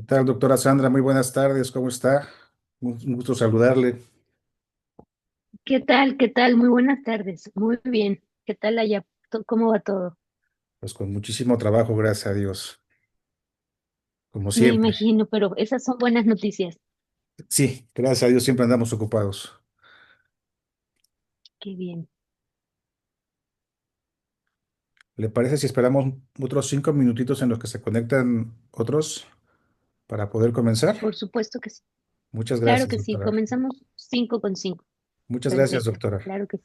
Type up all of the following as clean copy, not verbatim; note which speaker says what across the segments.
Speaker 1: Tal, doctora Sandra? Muy buenas tardes, ¿cómo está? Un gusto saludarle.
Speaker 2: ¿Qué tal? ¿Qué tal? Muy buenas tardes. Muy bien. ¿Qué tal allá? ¿Cómo va todo?
Speaker 1: Pues con muchísimo trabajo, gracias a Dios, como
Speaker 2: Me
Speaker 1: siempre.
Speaker 2: imagino, pero esas son buenas noticias.
Speaker 1: Sí, gracias a Dios siempre andamos ocupados.
Speaker 2: Qué bien.
Speaker 1: ¿Le parece si esperamos otros 5 minutitos en los que se conectan otros para poder comenzar?
Speaker 2: Por supuesto que sí.
Speaker 1: Muchas
Speaker 2: Claro
Speaker 1: gracias,
Speaker 2: que sí.
Speaker 1: doctora.
Speaker 2: Comenzamos 5 con 5.
Speaker 1: Muchas gracias,
Speaker 2: Perfecto.
Speaker 1: doctora.
Speaker 2: Claro que sí.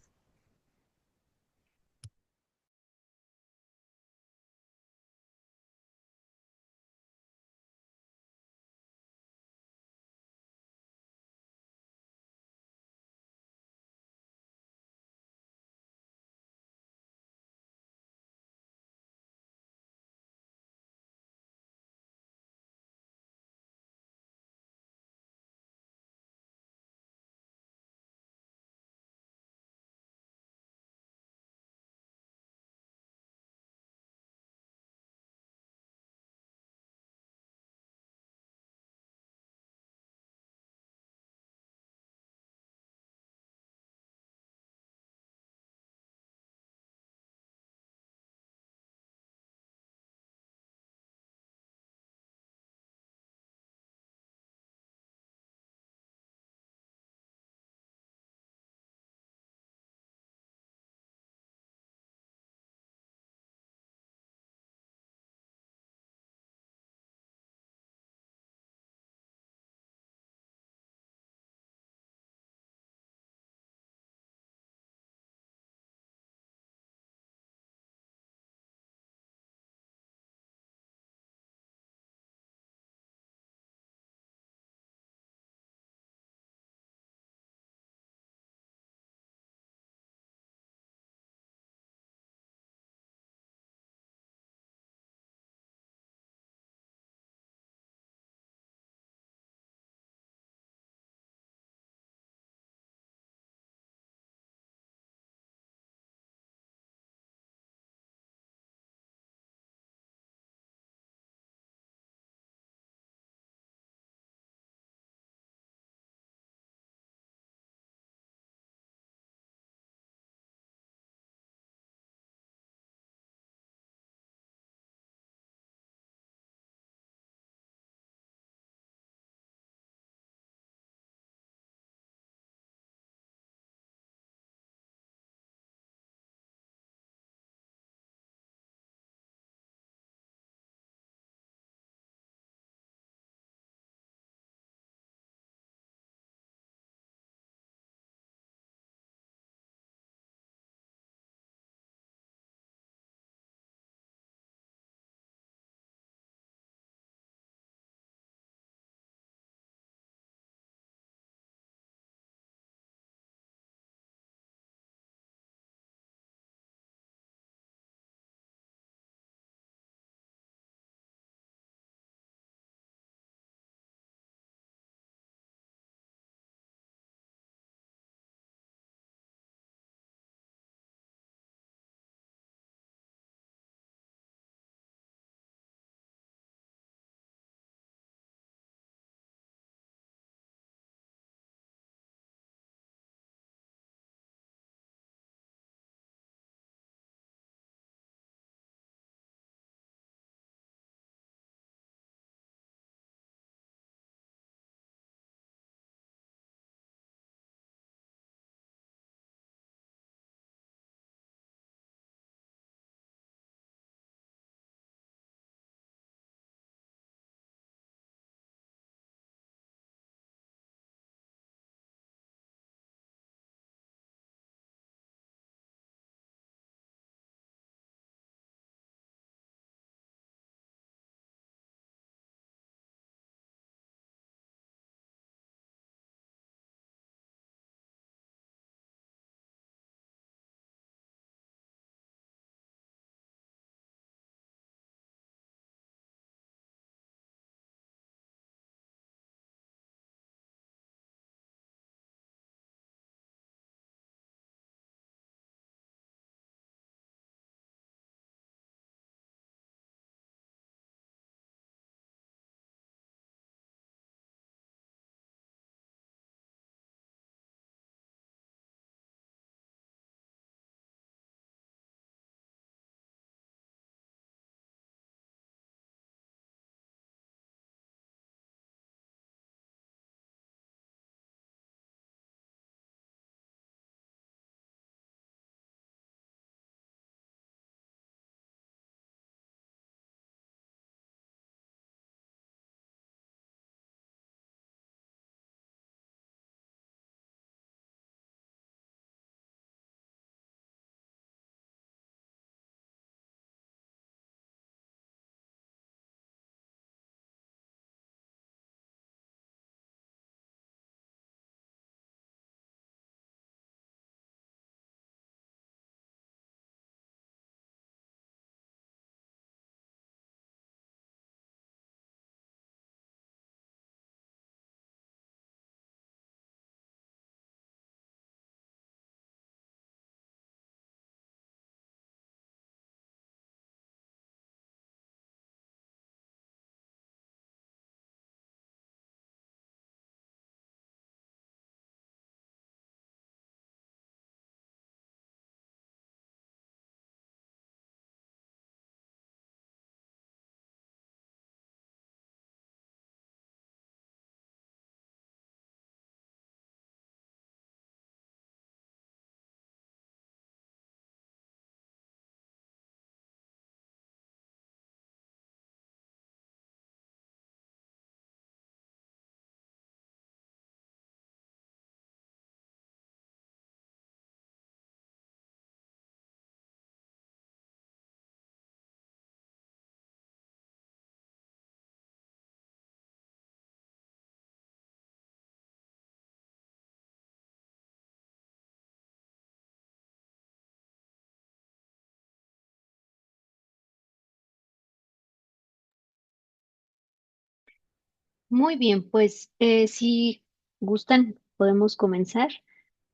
Speaker 2: Muy bien, pues si gustan, podemos comenzar.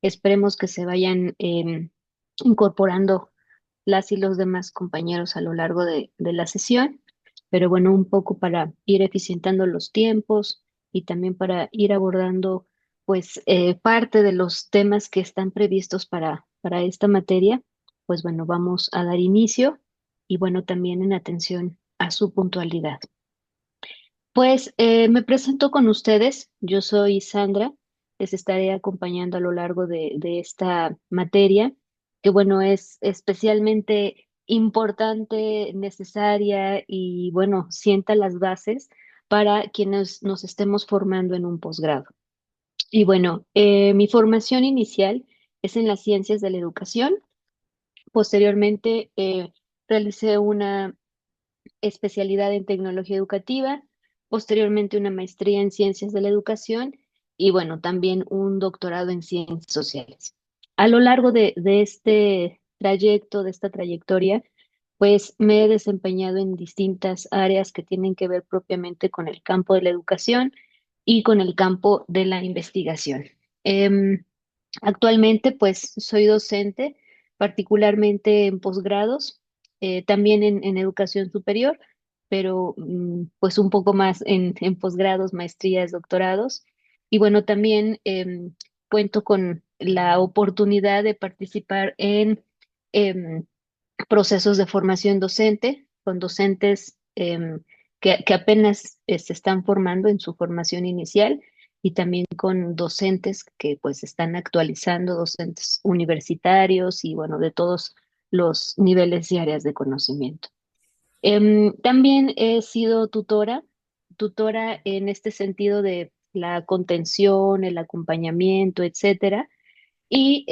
Speaker 2: Esperemos que se vayan incorporando las y los demás compañeros a lo largo de la sesión, pero bueno, un poco para ir eficientando los tiempos y también para ir abordando pues parte de los temas que están previstos para esta materia, pues bueno, vamos a dar inicio y bueno, también en atención a su puntualidad. Pues me presento con ustedes. Yo soy Sandra. Les estaré acompañando a lo largo de esta materia, que bueno, es especialmente importante, necesaria y bueno, sienta las bases para quienes nos estemos formando en un posgrado. Y bueno, mi formación inicial es en las ciencias de la educación. Posteriormente, realicé una especialidad en tecnología educativa, posteriormente una maestría en ciencias de la educación y bueno, también un doctorado en ciencias sociales. A lo largo de este trayecto, de esta trayectoria, pues me he desempeñado en distintas áreas que tienen que ver propiamente con el campo de la educación y con el campo de la investigación. Em, Actualmente, pues soy docente, particularmente en posgrados, también en educación superior, pero pues un poco más en posgrados, maestrías, doctorados. Y bueno, también cuento con la oportunidad de participar en em, procesos de formación docente con docentes que apenas se están formando en su formación inicial y también con docentes que pues están actualizando, docentes universitarios y bueno, de todos los niveles y áreas de conocimiento. También he sido tutora en este sentido de la contención, el acompañamiento, etcétera y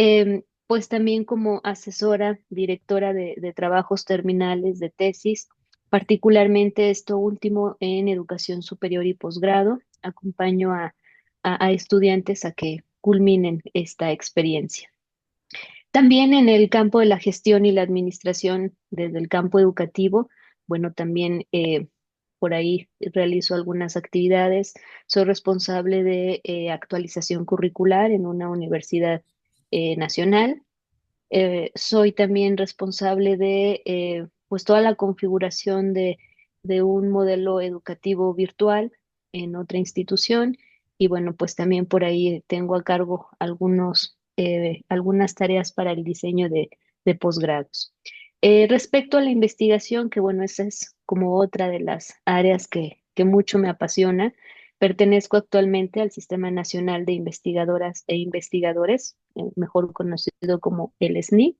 Speaker 2: pues también como asesora, directora de trabajos terminales, de tesis, particularmente esto último en educación superior y posgrado, acompaño a estudiantes a que culminen esta experiencia. También en el campo de la gestión y la administración, desde el campo educativo, bueno, también por ahí realizo algunas actividades. Soy responsable de actualización curricular en una universidad nacional. Soy también responsable de pues toda la configuración de un modelo educativo virtual en otra institución y bueno, pues también por ahí tengo a cargo algunas tareas para el diseño de posgrados. Respecto a la investigación, que bueno, esa es como otra de las áreas que mucho me apasiona. Pertenezco actualmente al Sistema Nacional de Investigadoras e Investigadores, mejor conocido como el SNI,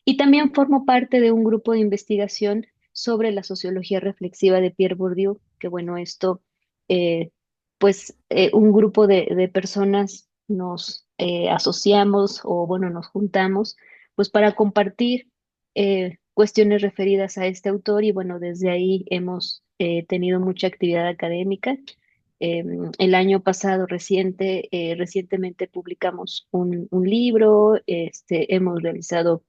Speaker 2: y también formo parte de un grupo de investigación sobre la sociología reflexiva de Pierre Bourdieu, que bueno, esto, eh, pues un grupo de personas nos asociamos o bueno, nos juntamos, pues para compartir cuestiones referidas a este autor y bueno, desde ahí hemos tenido mucha actividad académica. El año pasado recientemente publicamos un libro, hemos realizado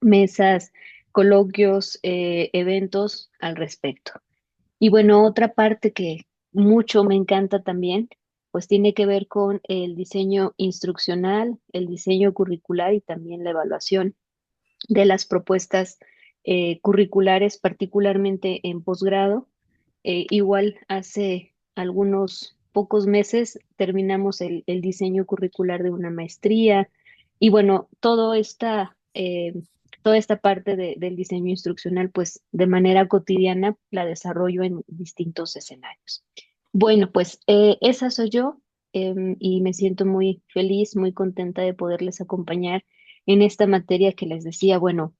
Speaker 2: mesas, coloquios, eventos al respecto. Y bueno, otra parte que mucho me encanta también, pues tiene que ver con el diseño instruccional, el diseño curricular y también la evaluación de las propuestas curriculares, particularmente en posgrado. Igual hace algunos pocos meses terminamos el diseño curricular de una maestría y bueno, toda esta parte del diseño instruccional, pues de manera cotidiana la desarrollo en distintos escenarios. Bueno, pues esa soy yo y me siento muy feliz, muy contenta de poderles acompañar en esta materia que les decía, bueno,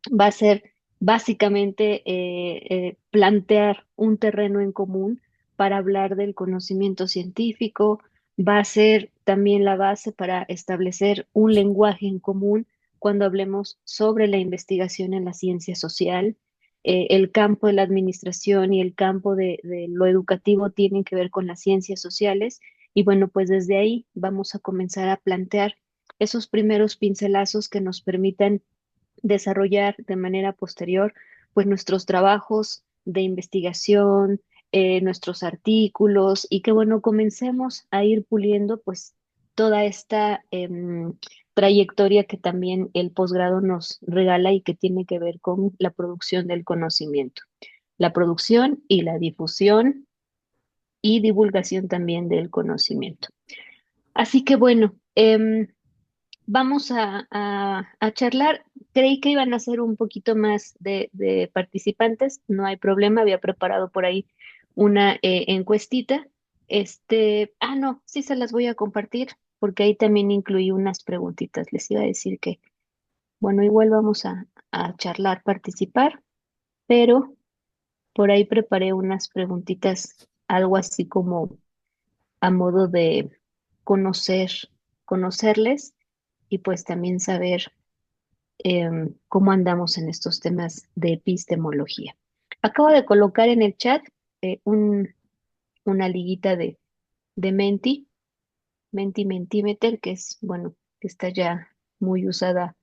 Speaker 2: va a ser básicamente plantear un terreno en común para hablar del conocimiento científico, va a ser también la base para establecer un lenguaje en común cuando hablemos sobre la investigación en la ciencia social. El campo de la administración y el campo de lo educativo tienen que ver con las ciencias sociales y bueno, pues desde ahí vamos a comenzar a plantear esos primeros pincelazos que nos permitan desarrollar de manera posterior pues nuestros trabajos de investigación, nuestros artículos y que bueno, comencemos a ir puliendo pues toda esta trayectoria que también el posgrado nos regala y que tiene que ver con la producción del conocimiento, la producción y la difusión y divulgación también del conocimiento. Así que bueno, vamos a charlar. Creí que iban a ser un poquito más de participantes, no hay problema, había preparado por ahí una encuestita. No, sí se las voy a compartir porque ahí también incluí unas preguntitas. Les iba a decir que, bueno, igual vamos a charlar, participar, pero por ahí preparé unas preguntitas, algo así como a modo de conocer, conocerles y pues también saber cómo andamos en estos temas de epistemología. Acabo de colocar en el chat una liguita de Mentimeter, que es, bueno, que está ya muy usada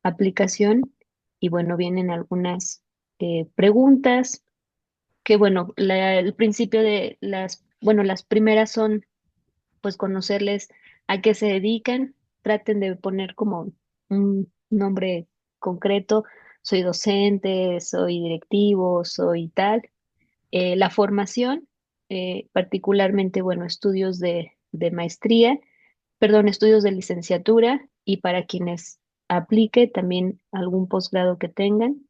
Speaker 2: aplicación. Y bueno, vienen algunas preguntas que, bueno, el principio de bueno, las primeras son pues conocerles a qué se dedican, traten de poner como un nombre concreto, soy docente, soy directivo, soy tal. La formación, particularmente, bueno, estudios de maestría, perdón, estudios de licenciatura y para quienes aplique también algún posgrado que tengan.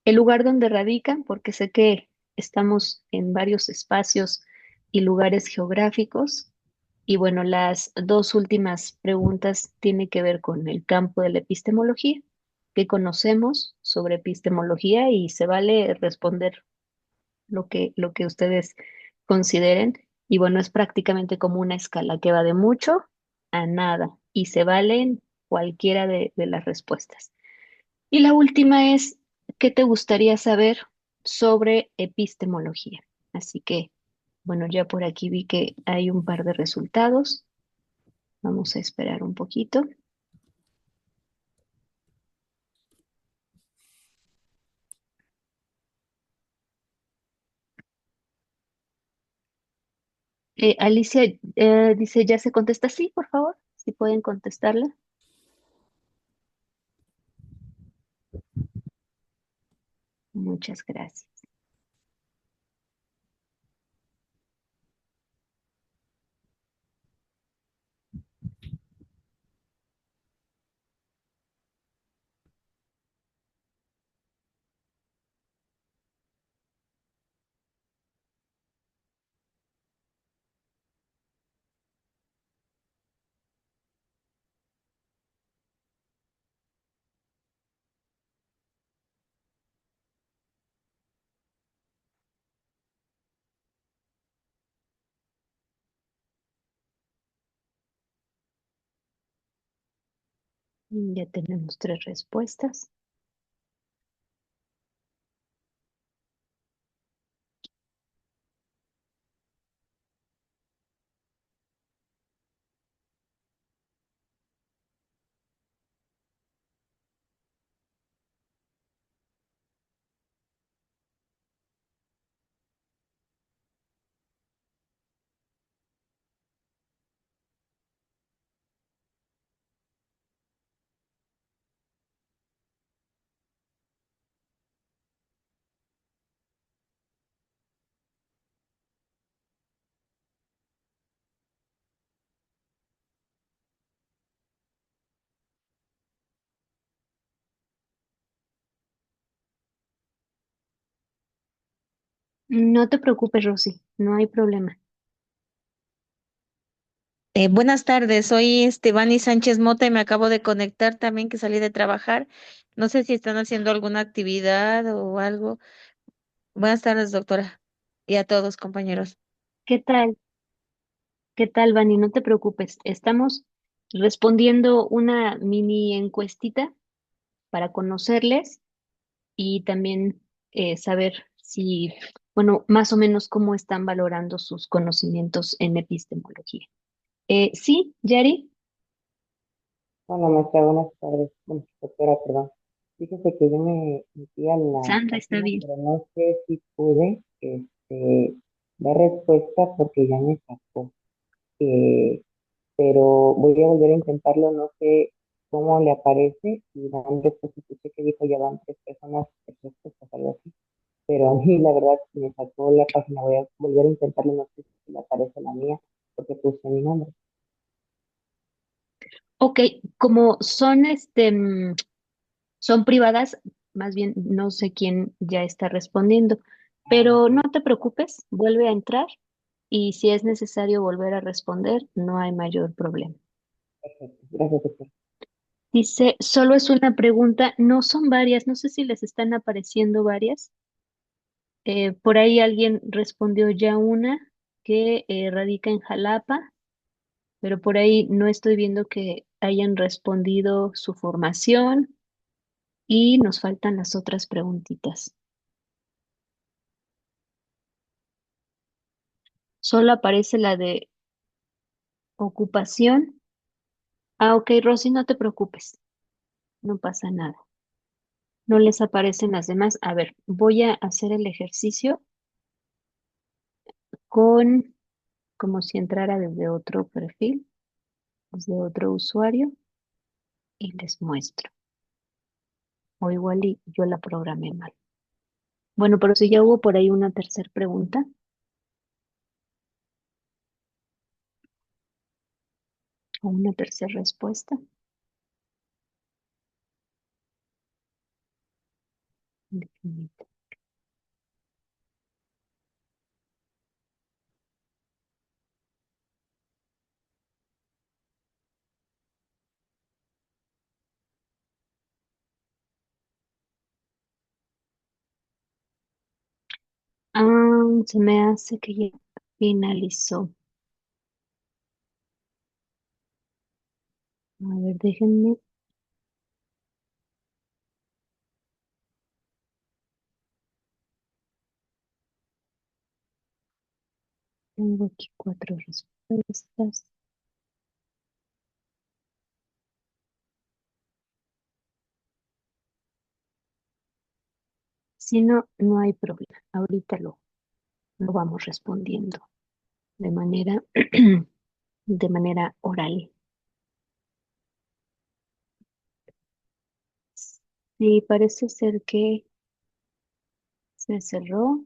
Speaker 2: El lugar donde radican, porque sé que estamos en varios espacios y lugares geográficos. Y bueno, las dos últimas preguntas tienen que ver con el campo de la epistemología. ¿Qué conocemos sobre epistemología? Y se vale responder lo que ustedes consideren. Y bueno, es prácticamente como una escala que va de mucho a nada y se valen cualquiera de las respuestas. Y la última es, ¿qué te gustaría saber sobre epistemología? Así que, bueno, ya por aquí vi que hay un par de resultados. Vamos a esperar un poquito. Alicia dice, ¿ya se contesta? Sí, por favor, si pueden contestarla. Muchas gracias. Ya tenemos tres respuestas. No te preocupes, Rosy, no hay problema.
Speaker 3: Buenas tardes, soy Estebany Sánchez Mota y me acabo de conectar también que salí de trabajar. No sé si están haciendo alguna actividad o algo. Buenas tardes, doctora, y a todos, compañeros.
Speaker 2: ¿Qué tal? ¿Qué tal, Vani? No te preocupes. Estamos respondiendo una mini encuestita para conocerles y también saber si, bueno, más o menos cómo están valorando sus conocimientos en epistemología. Sí, Yari,
Speaker 4: Hola, maestra, buenas tardes. Bueno, doctora, perdón. Fíjese que yo me metí a la
Speaker 2: Sandra está
Speaker 4: página,
Speaker 2: bien.
Speaker 4: pero no sé si pude. dar respuesta porque ya me sacó. Eh, pero voy a volver a intentarlo, no sé cómo le aparece y dan respuesta, escuché que dijo ya van tres personas, tres respuestas, algo así, pero a mí la verdad me sacó la página, voy a volver a intentarlo, no sé si le aparece la mía, porque puse mi nombre.
Speaker 2: Ok, como son son privadas, más bien no sé quién ya está respondiendo,
Speaker 4: Ah,
Speaker 2: pero
Speaker 4: ok,
Speaker 2: no te preocupes, vuelve a entrar y si es necesario volver a responder, no hay mayor problema.
Speaker 4: perfecto, gracias, doctor.
Speaker 2: Dice, solo es una pregunta, no son varias, no sé si les están apareciendo varias. Por ahí alguien respondió ya una que radica en Jalapa, pero por ahí no estoy viendo que hayan respondido su formación y nos faltan las otras preguntitas. Solo aparece la de ocupación. Ah, ok, Rosy, no te preocupes, no pasa nada. No les aparecen las demás. A ver, voy a hacer el ejercicio con, como si entrara desde otro perfil, desde otro usuario y les muestro. O igual y yo la programé mal. Bueno, pero si ya hubo por ahí una tercera pregunta o una tercera respuesta. Definite. Ah, se me hace que ya finalizó. A ver, déjenme. Tengo aquí cuatro respuestas. Si no, no hay problema. Ahorita lo vamos respondiendo de manera, de manera oral. Sí, parece ser que se cerró.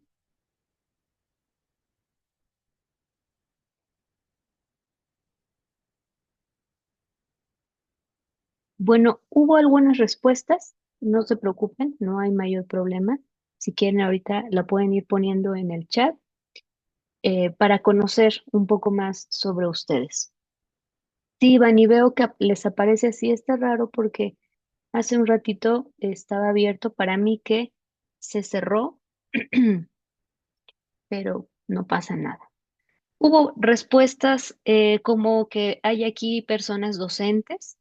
Speaker 2: Bueno, hubo algunas respuestas. No se preocupen, no hay mayor problema. Si quieren, ahorita la pueden ir poniendo en el chat para conocer un poco más sobre ustedes. Sí, Iván, y veo que les aparece así. Está raro porque hace un ratito estaba abierto para mí que se cerró, pero no pasa nada. Hubo respuestas como que hay aquí personas docentes,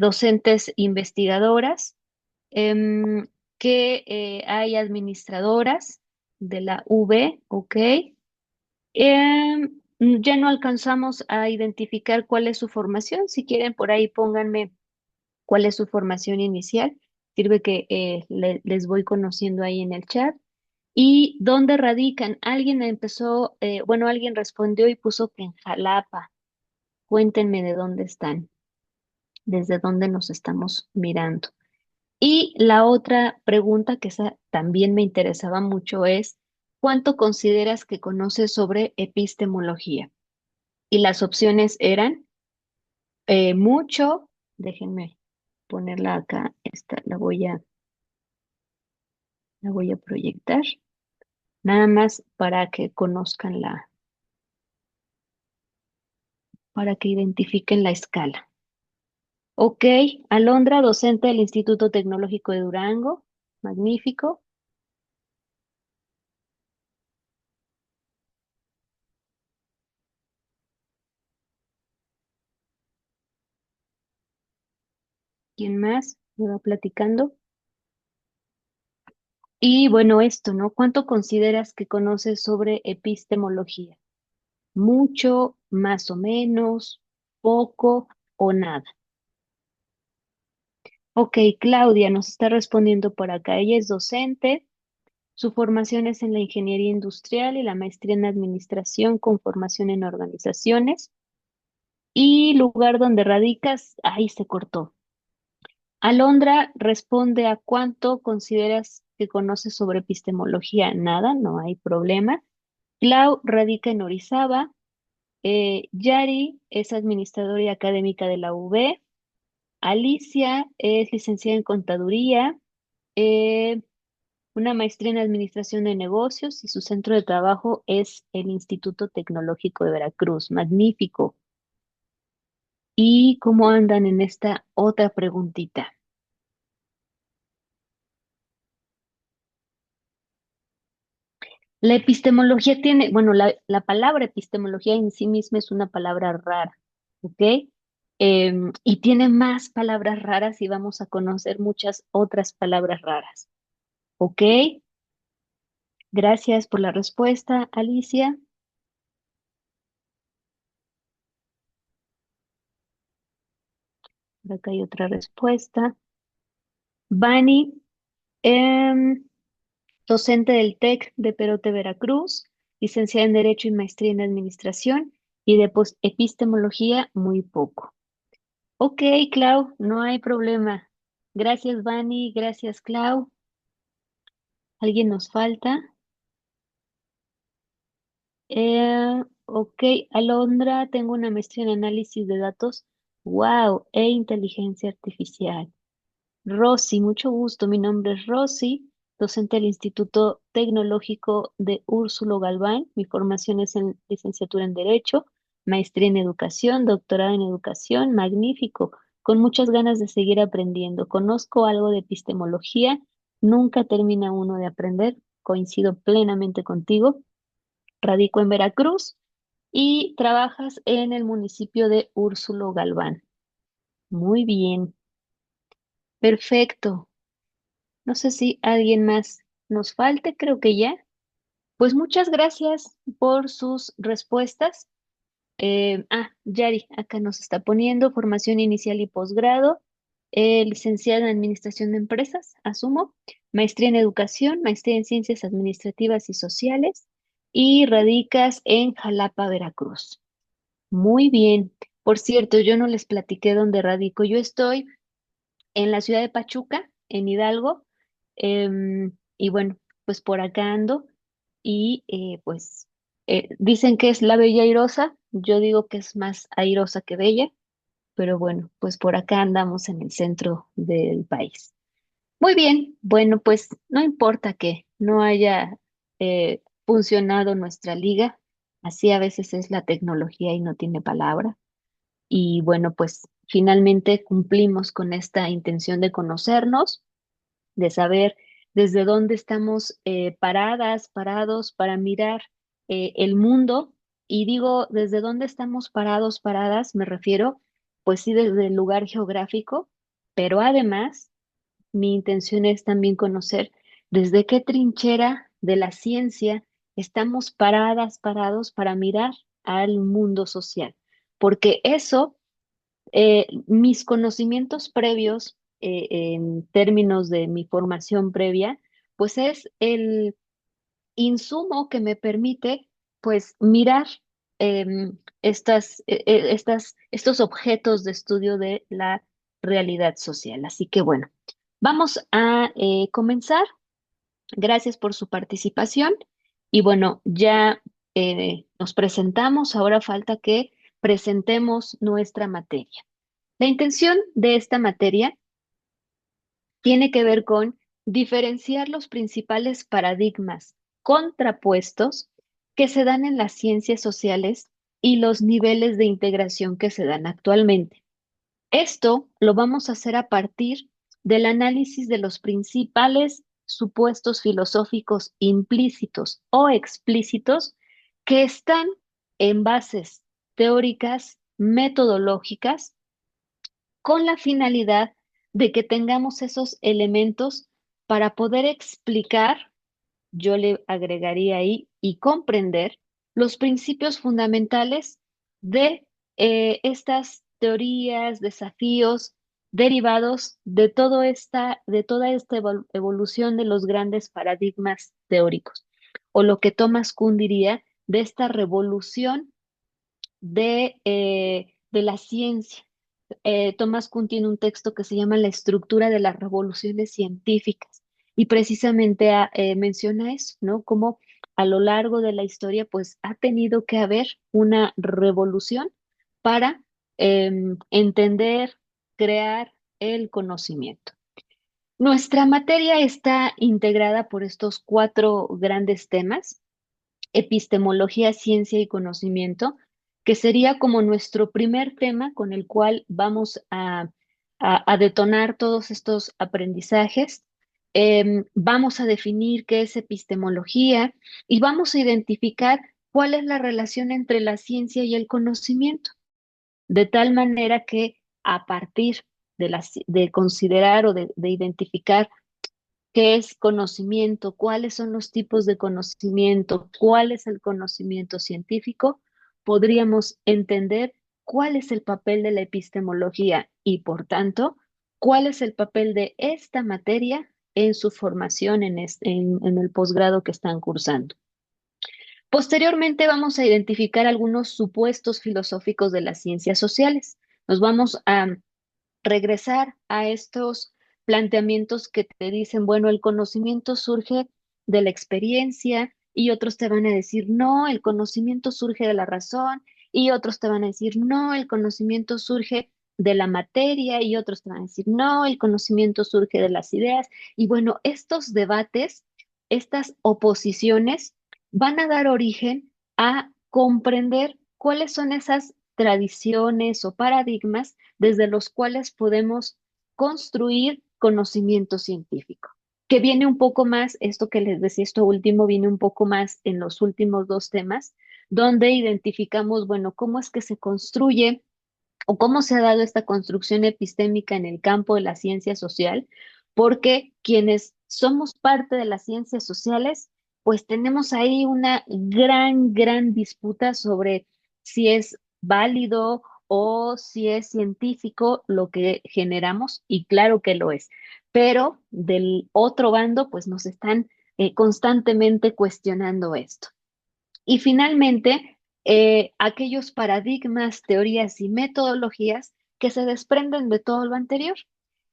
Speaker 2: docentes investigadoras, em, que hay administradoras de la UB, ¿ok? Ya no alcanzamos a identificar cuál es su formación. Si quieren, por ahí pónganme cuál es su formación inicial. Sirve que les voy conociendo ahí en el chat. ¿Y dónde radican? Alguien empezó, bueno, alguien respondió y puso que en Jalapa. Cuéntenme de dónde están, desde dónde nos estamos mirando. Y la otra pregunta que esa también me interesaba mucho es, ¿cuánto consideras que conoces sobre epistemología? Y las opciones eran mucho, déjenme ponerla acá, esta la voy a proyectar, nada más para que conozcan para que identifiquen la escala. Ok, Alondra, docente del Instituto Tecnológico de Durango, magnífico. ¿Quién más me va platicando? Y bueno, esto, ¿no? ¿Cuánto consideras que conoces sobre epistemología? ¿Mucho, más o menos, poco o nada? Ok, Claudia nos está respondiendo por acá. Ella es docente, Su formación es en la ingeniería industrial y la maestría en administración con formación en organizaciones. Y lugar donde radicas, ahí se cortó. Alondra responde a cuánto consideras que conoces sobre epistemología. Nada, no hay problema. Clau radica en Orizaba. Yari es administradora y académica de la UB. Alicia es licenciada en contaduría, eh, una maestría en administración de negocios y su centro de trabajo es el Instituto Tecnológico de Veracruz. Magnífico. ¿Y cómo andan en esta otra preguntita? La epistemología tiene, bueno, la palabra epistemología en sí misma es una palabra rara, ¿ok? Y tiene más palabras raras y vamos a conocer muchas otras palabras raras, ¿ok? Gracias por la respuesta, Alicia. Por acá hay otra respuesta. Bani, em, docente del TEC de Perote, Veracruz, licenciada en Derecho y maestría en Administración y de epistemología muy poco. Ok, Clau, no hay problema. Gracias, Vani, gracias, Clau. ¿Alguien nos falta? Ok, Alondra, tengo una maestría en análisis de datos. Wow, e inteligencia artificial. Rosy, mucho gusto. Mi nombre es Rosy, docente del Instituto Tecnológico de Úrsulo Galván. Mi formación es en licenciatura en Derecho, maestría en Educación, doctorado en Educación. Magnífico, con muchas ganas de seguir aprendiendo. Conozco algo de epistemología, nunca termina uno de aprender. Coincido plenamente contigo. Radico en Veracruz y trabajas en el municipio de Úrsulo Galván. Muy bien, perfecto. No sé si alguien más nos falte, creo que ya. Pues muchas gracias por sus respuestas. Yari, acá nos está poniendo formación inicial y posgrado, licenciada en Administración de Empresas, asumo, maestría en Educación, maestría en Ciencias Administrativas y Sociales y radicas en Jalapa, Veracruz. Muy bien. Por cierto, yo no les platiqué dónde radico. Yo estoy en la ciudad de Pachuca, en Hidalgo. Y bueno, pues por acá ando y pues dicen que es la bella airosa, yo digo que es más airosa que bella, pero bueno, pues por acá andamos en el centro del país. Muy bien, bueno, pues no importa que no haya funcionado nuestra liga, así a veces es la tecnología y no tiene palabra. Y bueno, pues finalmente cumplimos con esta intención de conocernos, de saber desde dónde estamos paradas, parados para mirar el mundo. Y digo, desde dónde estamos parados, paradas, me refiero, pues sí, desde el lugar geográfico, pero además mi intención es también conocer desde qué trinchera de la ciencia estamos paradas, parados para mirar al mundo social, porque eso mis conocimientos previos en términos de mi formación previa, pues es el insumo que me permite pues mirar estos objetos de estudio de la realidad social. Así que bueno, vamos a comenzar. Gracias por su participación. Y bueno, ya nos presentamos. Ahora falta que presentemos nuestra materia. La intención de esta materia tiene que ver con diferenciar los principales paradigmas contrapuestos que se dan en las ciencias sociales y los niveles de integración que se dan actualmente. Esto lo vamos a hacer a partir del análisis de los principales supuestos filosóficos implícitos o explícitos que están en bases teóricas, metodológicas, con la finalidad de que tengamos esos elementos para poder explicar, yo le agregaría ahí, y comprender los principios fundamentales de estas teorías, desafíos derivados de toda esta evolución de los grandes paradigmas teóricos, o lo que Thomas Kuhn diría de esta revolución de la ciencia. Thomas Kuhn tiene un texto que se llama La estructura de las revoluciones científicas y precisamente menciona eso, ¿no? Como a lo largo de la historia, pues ha tenido que haber una revolución para entender, crear el conocimiento. Nuestra materia está integrada por estos cuatro grandes temas: epistemología, ciencia y conocimiento, que sería como nuestro primer tema con el cual vamos a detonar todos estos aprendizajes. Vamos a definir qué es epistemología y vamos a identificar cuál es la relación entre la ciencia y el conocimiento, de tal manera que a partir de considerar o de identificar qué es conocimiento, cuáles son los tipos de conocimiento, cuál es el conocimiento científico, podríamos entender cuál es el papel de la epistemología y, por tanto, cuál es el papel de esta materia en su formación en el posgrado que están cursando. Posteriormente vamos a identificar algunos supuestos filosóficos de las ciencias sociales. Nos vamos a regresar a estos planteamientos que te dicen, bueno, el conocimiento surge de la experiencia, y otros te van a decir, no, el conocimiento surge de la razón, y otros te van a decir, no, el conocimiento surge de la materia, y otros te van a decir, no, el conocimiento surge de las ideas. Y bueno, estos debates, estas oposiciones van a dar origen a comprender cuáles son esas tradiciones o paradigmas desde los cuales podemos construir conocimiento científico, que viene un poco más, esto que les decía, esto último viene un poco más en los últimos dos temas, donde identificamos, bueno, cómo es que se construye o cómo se ha dado esta construcción epistémica en el campo de la ciencia social, porque quienes somos parte de las ciencias sociales, pues tenemos ahí una gran disputa sobre si es válido o si es científico lo que generamos, y claro que lo es. Pero del otro bando, pues nos están constantemente cuestionando esto. Y finalmente, aquellos paradigmas, teorías y metodologías que se desprenden de todo lo anterior.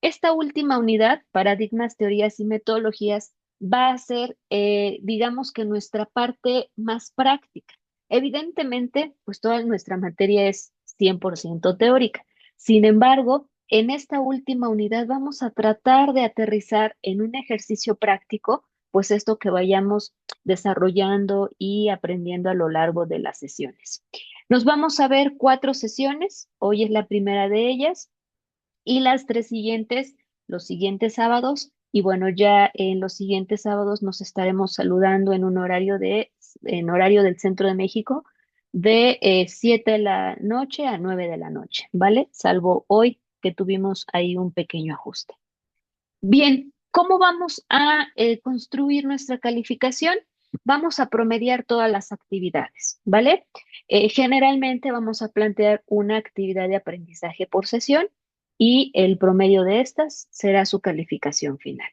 Speaker 2: Esta última unidad, paradigmas, teorías y metodologías, va a ser, digamos que nuestra parte más práctica. Evidentemente, pues toda nuestra materia es 100% teórica. Sin embargo, en esta última unidad vamos a tratar de aterrizar en un ejercicio práctico, pues esto que vayamos desarrollando y aprendiendo a lo largo de las sesiones. Nos vamos a ver 4 sesiones, hoy es la primera de ellas, y las 3 siguientes, los siguientes sábados, y bueno, ya en los siguientes sábados nos estaremos saludando en horario del Centro de México, de 7 de la noche a 9 de la noche, ¿vale? Salvo hoy que tuvimos ahí un pequeño ajuste. Bien, ¿cómo vamos a construir nuestra calificación? Vamos a promediar todas las actividades, ¿vale? Generalmente vamos a plantear una actividad de aprendizaje por sesión y el promedio de estas será su calificación final.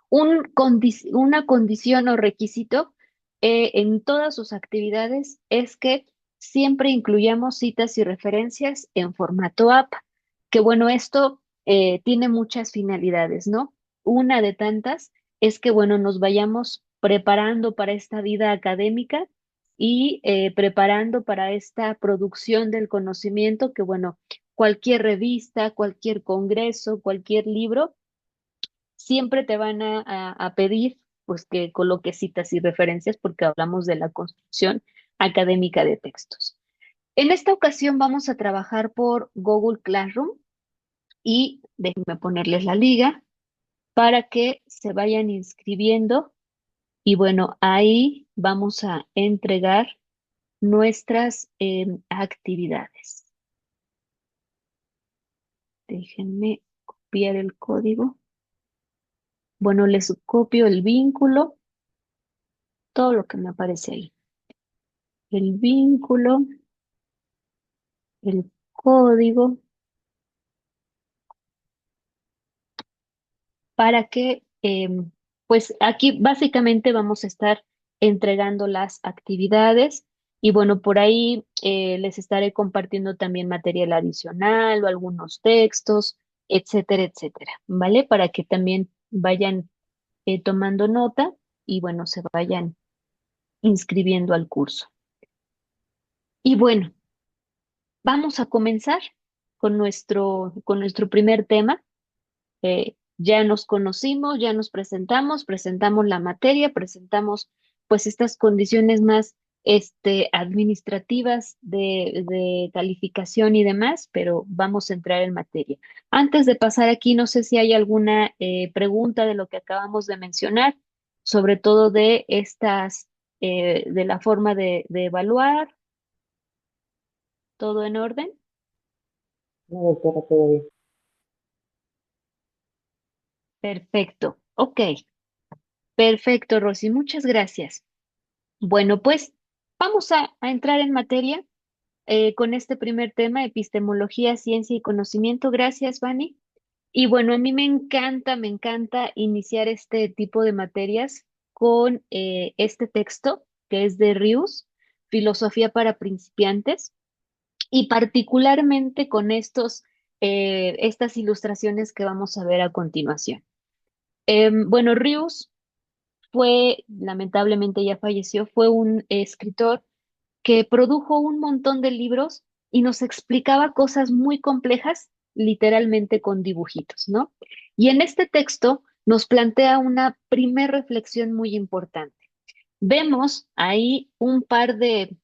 Speaker 2: Una condición o requisito en todas sus actividades es que siempre incluyamos citas y referencias en formato APA, que bueno, esto tiene muchas finalidades, ¿no? Una de tantas es que, bueno, nos vayamos preparando para esta vida académica y preparando para esta producción del conocimiento que, bueno, cualquier revista, cualquier congreso, cualquier libro siempre te van a pedir pues que coloques citas y referencias porque hablamos de la construcción académica de textos. En esta ocasión vamos a trabajar por Google Classroom y déjenme ponerles la liga para que se vayan inscribiendo y bueno, ahí vamos a entregar nuestras actividades. Déjenme copiar el código. Bueno, les copio el vínculo, todo lo que me aparece ahí. El vínculo, el código, para que, pues aquí básicamente vamos a estar entregando las actividades y bueno, por ahí les estaré compartiendo también material adicional o algunos textos, etcétera, etcétera, ¿vale? Para que también vayan tomando nota y bueno, se vayan inscribiendo al curso. Y bueno, vamos a comenzar con nuestro primer tema. Ya nos conocimos, ya nos presentamos, presentamos la materia, presentamos pues estas condiciones más administrativas de calificación y demás, pero vamos a entrar en materia. Antes de pasar aquí, no sé si hay alguna pregunta de lo que acabamos de mencionar, sobre todo de de la forma de evaluar, ¿todo en orden?
Speaker 4: No, doctora, todo bien.
Speaker 2: Perfecto. Ok, perfecto, Rosy, muchas gracias. Bueno, pues vamos a entrar en materia con este primer tema, epistemología, ciencia y conocimiento. Gracias, Vani. Y bueno, a mí me encanta iniciar este tipo de materias con este texto que es de Rius, Filosofía para principiantes, y particularmente con estas ilustraciones que vamos a ver a continuación. Bueno, Rius lamentablemente ya falleció, fue un escritor que produjo un montón de libros y nos explicaba cosas muy complejas, literalmente con dibujitos, ¿no? Y en este texto nos plantea una primer reflexión muy importante. Vemos ahí un par de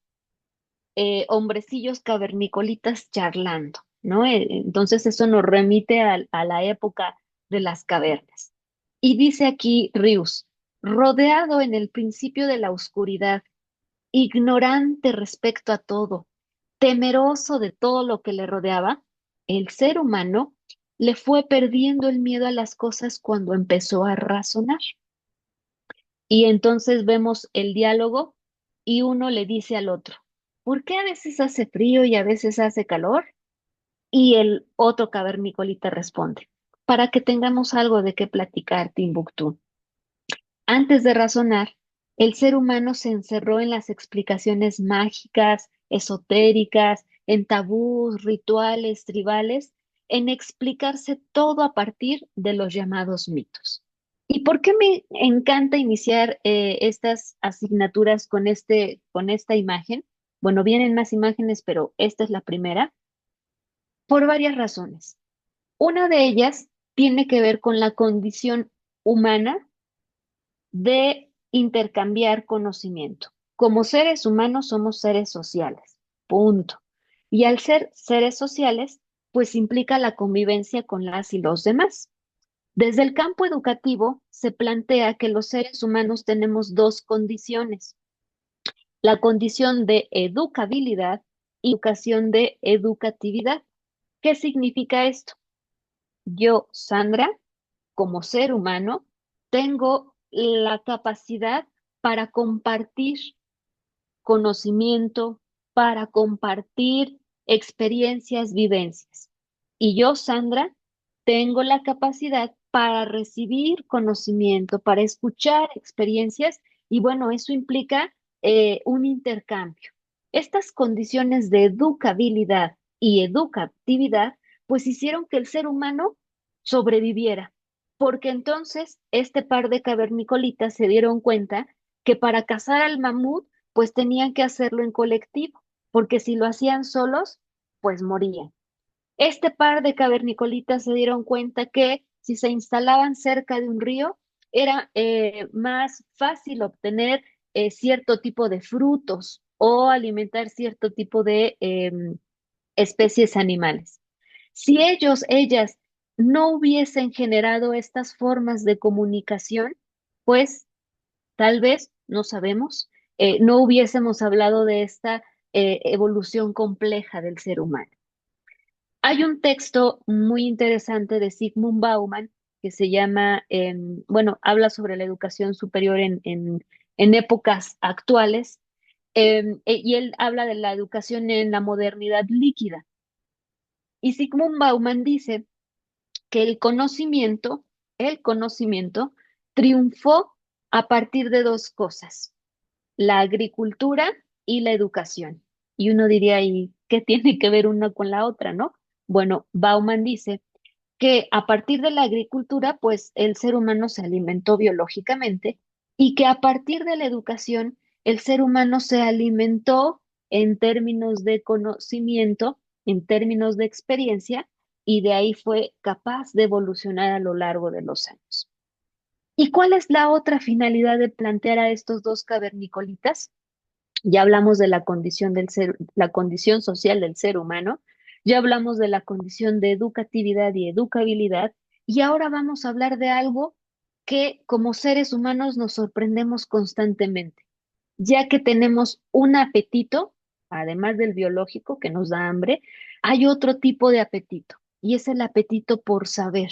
Speaker 2: hombrecillos cavernicolitas charlando, ¿no? Entonces eso nos remite a la época de las cavernas. Y dice aquí Rius, rodeado en el principio de la oscuridad, ignorante respecto a todo, temeroso de todo lo que le rodeaba, el ser humano le fue perdiendo el miedo a las cosas cuando empezó a razonar. Y entonces vemos el diálogo y uno le dice al otro, ¿por qué a veces hace frío y a veces hace calor? Y el otro cavernicolita responde, para que tengamos algo de qué platicar, Timbuktu. Antes de razonar, el ser humano se encerró en las explicaciones mágicas, esotéricas, en tabús, rituales, tribales, en explicarse todo a partir de los llamados mitos. ¿Y por qué me encanta iniciar estas asignaturas con con esta imagen? Bueno, vienen más imágenes, pero esta es la primera, por varias razones. Una de ellas tiene que ver con la condición humana de intercambiar conocimiento. Como seres humanos somos seres sociales, punto. Y al ser seres sociales, pues implica la convivencia con las y los demás. Desde el campo educativo se plantea que los seres humanos tenemos dos condiciones, la condición de educabilidad y educación de educatividad. ¿Qué significa esto? Yo, Sandra, como ser humano, tengo la capacidad para compartir conocimiento, para compartir experiencias, vivencias. Y yo, Sandra, tengo la capacidad para recibir conocimiento, para escuchar experiencias y bueno, eso implica un intercambio. Estas condiciones de educabilidad y educatividad pues hicieron que el ser humano sobreviviera, porque entonces este par de cavernicolitas se dieron cuenta que para cazar al mamut pues tenían que hacerlo en colectivo, porque si lo hacían solos, pues morían. Este par de cavernicolitas se dieron cuenta que si se instalaban cerca de un río, era más fácil obtener cierto tipo de frutos o alimentar cierto tipo de especies animales. Si ellas, no hubiesen generado estas formas de comunicación, pues tal vez, no sabemos, no hubiésemos hablado de esta evolución compleja del ser humano. Hay un texto muy interesante de Zygmunt Bauman que se llama, bueno, habla sobre la educación superior en épocas actuales, y él habla de la educación en la modernidad líquida. Y Zygmunt Bauman dice que el conocimiento el conocimiento triunfó a partir de dos cosas: la agricultura y la educación. Y uno diría, ¿y qué tiene que ver una con la otra, no? Bueno, Bauman dice que a partir de la agricultura, pues el ser humano se alimentó biológicamente y que a partir de la educación, el ser humano se alimentó en términos de conocimiento, en términos de experiencia, y de ahí fue capaz de evolucionar a lo largo de los años. ¿Y cuál es la otra finalidad de plantear a estos dos cavernicolitas? Ya hablamos de la condición del ser, la condición social del ser humano, ya hablamos de la condición de educatividad y educabilidad, y ahora vamos a hablar de algo que como seres humanos nos sorprendemos constantemente, ya que tenemos un apetito, además del biológico que nos da hambre, hay otro tipo de apetito, y es el apetito por saber.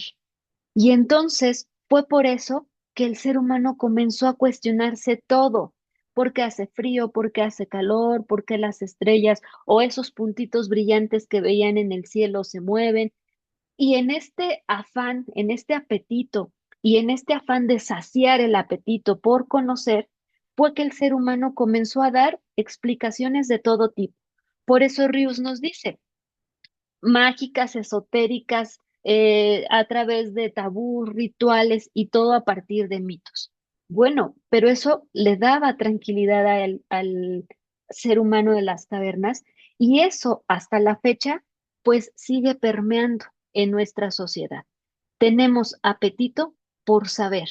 Speaker 2: Y entonces fue por eso que el ser humano comenzó a cuestionarse todo. ¿Por qué hace frío? ¿Por qué hace calor? ¿Por qué las estrellas o esos puntitos brillantes que veían en el cielo se mueven? Y en este afán, en este apetito y en este afán de saciar el apetito por conocer, fue que el ser humano comenzó a dar explicaciones de todo tipo. Por eso Rius nos dice, mágicas, esotéricas, a través de tabús, rituales y todo a partir de mitos. Bueno, pero eso le daba tranquilidad al ser humano de las cavernas, y eso hasta la fecha pues sigue permeando en nuestra sociedad. Tenemos apetito por saber,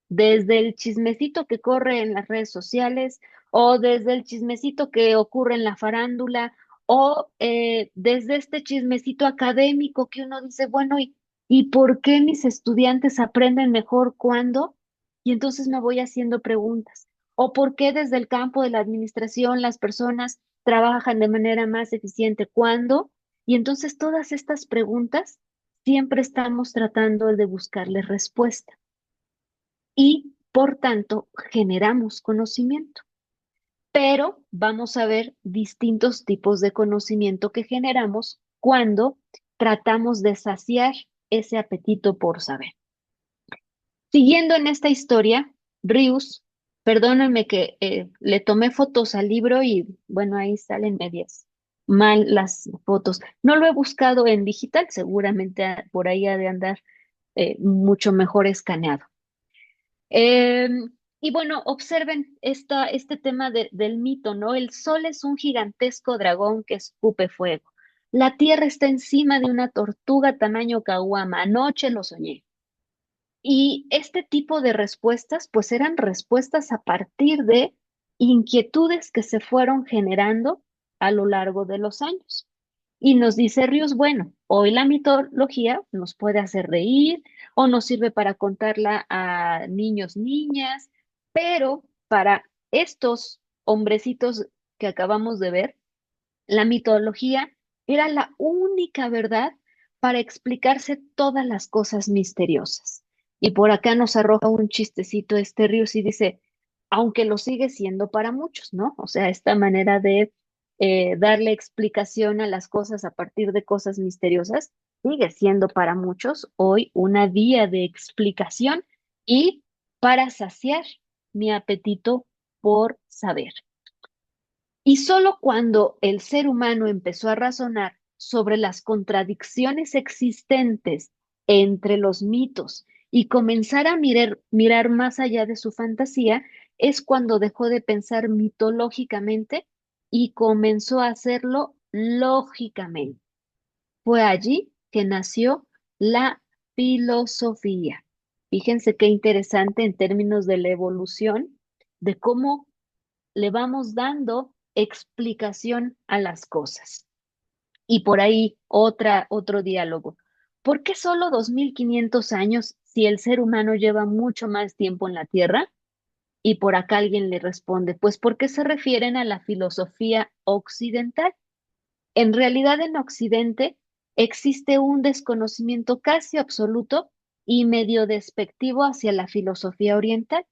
Speaker 2: desde el chismecito que corre en las redes sociales o desde el chismecito que ocurre en la farándula o desde este chismecito académico que uno dice, bueno, ¿y por qué mis estudiantes aprenden mejor cuando? Y entonces me voy haciendo preguntas. ¿O por qué desde el campo de la administración las personas trabajan de manera más eficiente cuando? Y entonces todas estas preguntas siempre estamos tratando de buscarle respuesta y por tanto generamos conocimiento. Pero vamos a ver distintos tipos de conocimiento que generamos cuando tratamos de saciar ese apetito por saber. Siguiendo en esta historia, Rius, perdóname que le tomé fotos al libro y bueno, ahí salen medias mal las fotos. No lo he buscado en digital, seguramente por ahí ha de andar mucho mejor escaneado. Eh, y bueno, observen este tema del mito, ¿no? El sol es un gigantesco dragón que escupe fuego. La tierra está encima de una tortuga tamaño caguama. Anoche lo soñé. Y este tipo de respuestas, pues eran respuestas a partir de inquietudes que se fueron generando a lo largo de los años. Y nos dice Ríos, bueno, hoy la mitología nos puede hacer reír o nos sirve para contarla a niños, niñas, pero para estos hombrecitos que acabamos de ver, la mitología era la única verdad para explicarse todas las cosas misteriosas. Y por acá nos arroja un chistecito este Ríos y dice, aunque lo sigue siendo para muchos, ¿no? O sea, esta manera de darle explicación a las cosas a partir de cosas misteriosas sigue siendo para muchos hoy una vía de explicación y para saciar mi apetito por saber. Y solo cuando el ser humano empezó a razonar sobre las contradicciones existentes entre los mitos y comenzar a mirar más allá de su fantasía, es cuando dejó de pensar mitológicamente y comenzó a hacerlo lógicamente. Fue allí que nació la filosofía. Fíjense qué interesante en términos de la evolución, de cómo le vamos dando explicación a las cosas. Y por ahí otro diálogo. ¿Por qué solo 2500 años si el ser humano lleva mucho más tiempo en la Tierra? Y por acá alguien le responde, pues porque se refieren a la filosofía occidental. En realidad en Occidente existe un desconocimiento casi absoluto y medio despectivo hacia la filosofía oriental.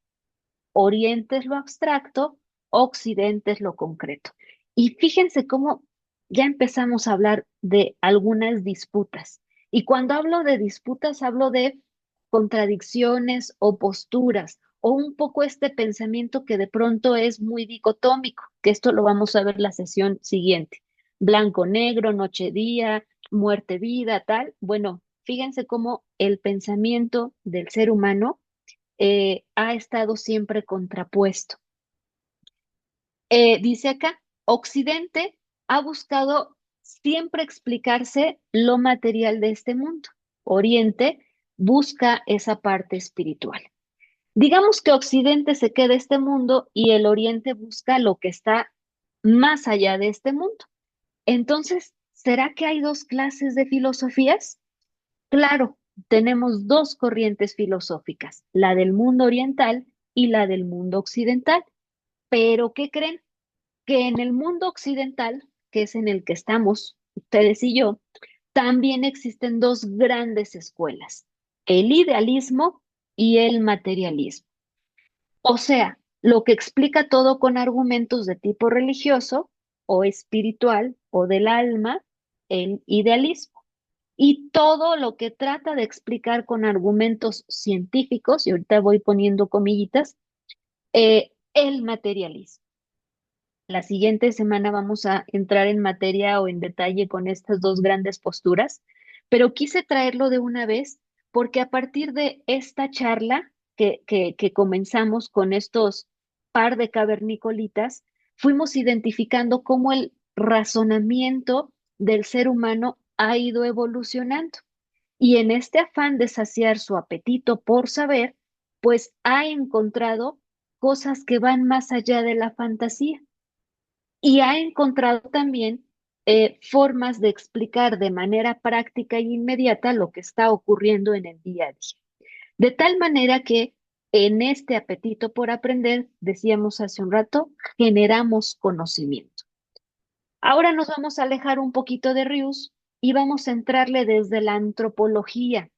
Speaker 2: Oriente es lo abstracto, Occidente es lo concreto. Y fíjense cómo ya empezamos a hablar de algunas disputas. Y cuando hablo de disputas, hablo de contradicciones o posturas, o un poco este pensamiento que de pronto es muy dicotómico, que esto lo vamos a ver la sesión siguiente. Blanco, negro, noche, día, muerte, vida, tal. Bueno, fíjense cómo el pensamiento del ser humano ha estado siempre contrapuesto. Dice acá, Occidente ha buscado siempre explicarse lo material de este mundo. Oriente busca esa parte espiritual. Digamos que Occidente se queda este mundo y el Oriente busca lo que está más allá de este mundo. Entonces, ¿será que hay dos clases de filosofías? Claro, tenemos dos corrientes filosóficas, la del mundo oriental y la del mundo occidental. Pero, ¿qué creen? Que en el mundo occidental, que es en el que estamos ustedes y yo, también existen dos grandes escuelas, el idealismo y el materialismo. O sea, lo que explica todo con argumentos de tipo religioso o espiritual o del alma, el idealismo. Y todo lo que trata de explicar con argumentos científicos, y ahorita voy poniendo comillitas, el materialismo. La siguiente semana vamos a entrar en materia o en detalle con estas dos grandes posturas, pero quise traerlo de una vez porque a partir de esta charla que comenzamos con estos par de cavernicolitas, fuimos identificando cómo el razonamiento del ser humano ha ido evolucionando. Y en este afán de saciar su apetito por saber, pues ha encontrado cosas que van más allá de la fantasía y ha encontrado también formas de explicar de manera práctica e inmediata lo que está ocurriendo en el día a día. De tal manera que en este apetito por aprender, decíamos hace un rato, generamos conocimiento. Ahora nos vamos a alejar un poquito de Rius y vamos a entrarle desde la antropología.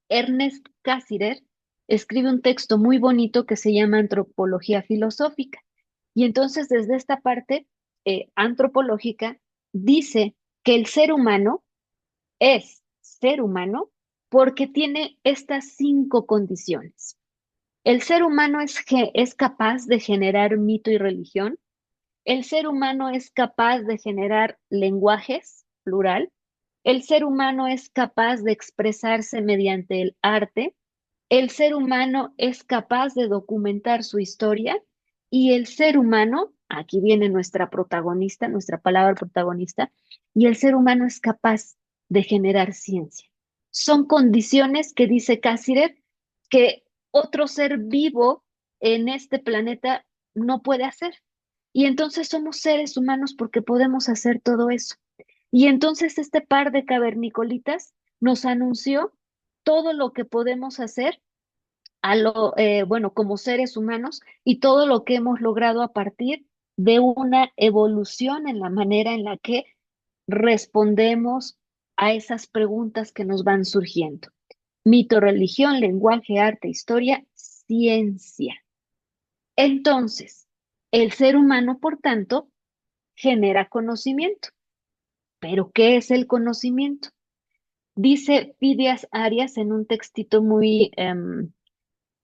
Speaker 2: Ernest Cassirer escribe un texto muy bonito que se llama Antropología Filosófica. Y entonces desde esta parte antropológica dice que el ser humano es ser humano porque tiene estas 5 condiciones. El ser humano es capaz de generar mito y religión. El ser humano es capaz de generar lenguajes, plural. El ser humano es capaz de expresarse mediante el arte. El ser humano es capaz de documentar su historia y el ser humano, aquí viene nuestra protagonista, nuestra palabra protagonista, y el ser humano es capaz de generar ciencia. Son condiciones que dice Cassirer que otro ser vivo en este planeta no puede hacer. Y entonces somos seres humanos porque podemos hacer todo eso. Y entonces este par de cavernicolitas nos anunció todo lo que podemos hacer bueno, como seres humanos y todo lo que hemos logrado a partir de una evolución en la manera en la que respondemos a esas preguntas que nos van surgiendo. Mito, religión, lenguaje, arte, historia, ciencia. Entonces, el ser humano, por tanto, genera conocimiento. ¿Pero qué es el conocimiento? Dice Fidias Arias en un textito muy,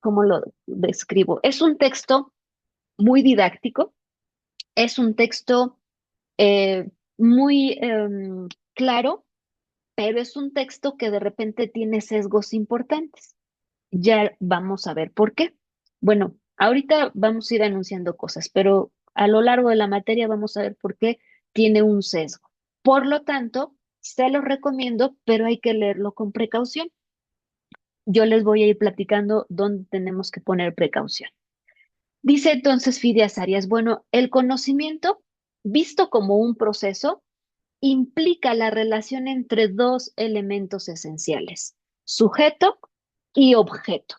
Speaker 2: ¿cómo lo describo? Es un texto muy didáctico, es un texto muy claro, pero es un texto que de repente tiene sesgos importantes. Ya vamos a ver por qué. Bueno, ahorita vamos a ir anunciando cosas, pero a lo largo de la materia vamos a ver por qué tiene un sesgo. Por lo tanto, se los recomiendo, pero hay que leerlo con precaución. Yo les voy a ir platicando dónde tenemos que poner precaución. Dice entonces Fidias Arias, bueno, el conocimiento, visto como un proceso, implica la relación entre dos elementos esenciales, sujeto y objeto.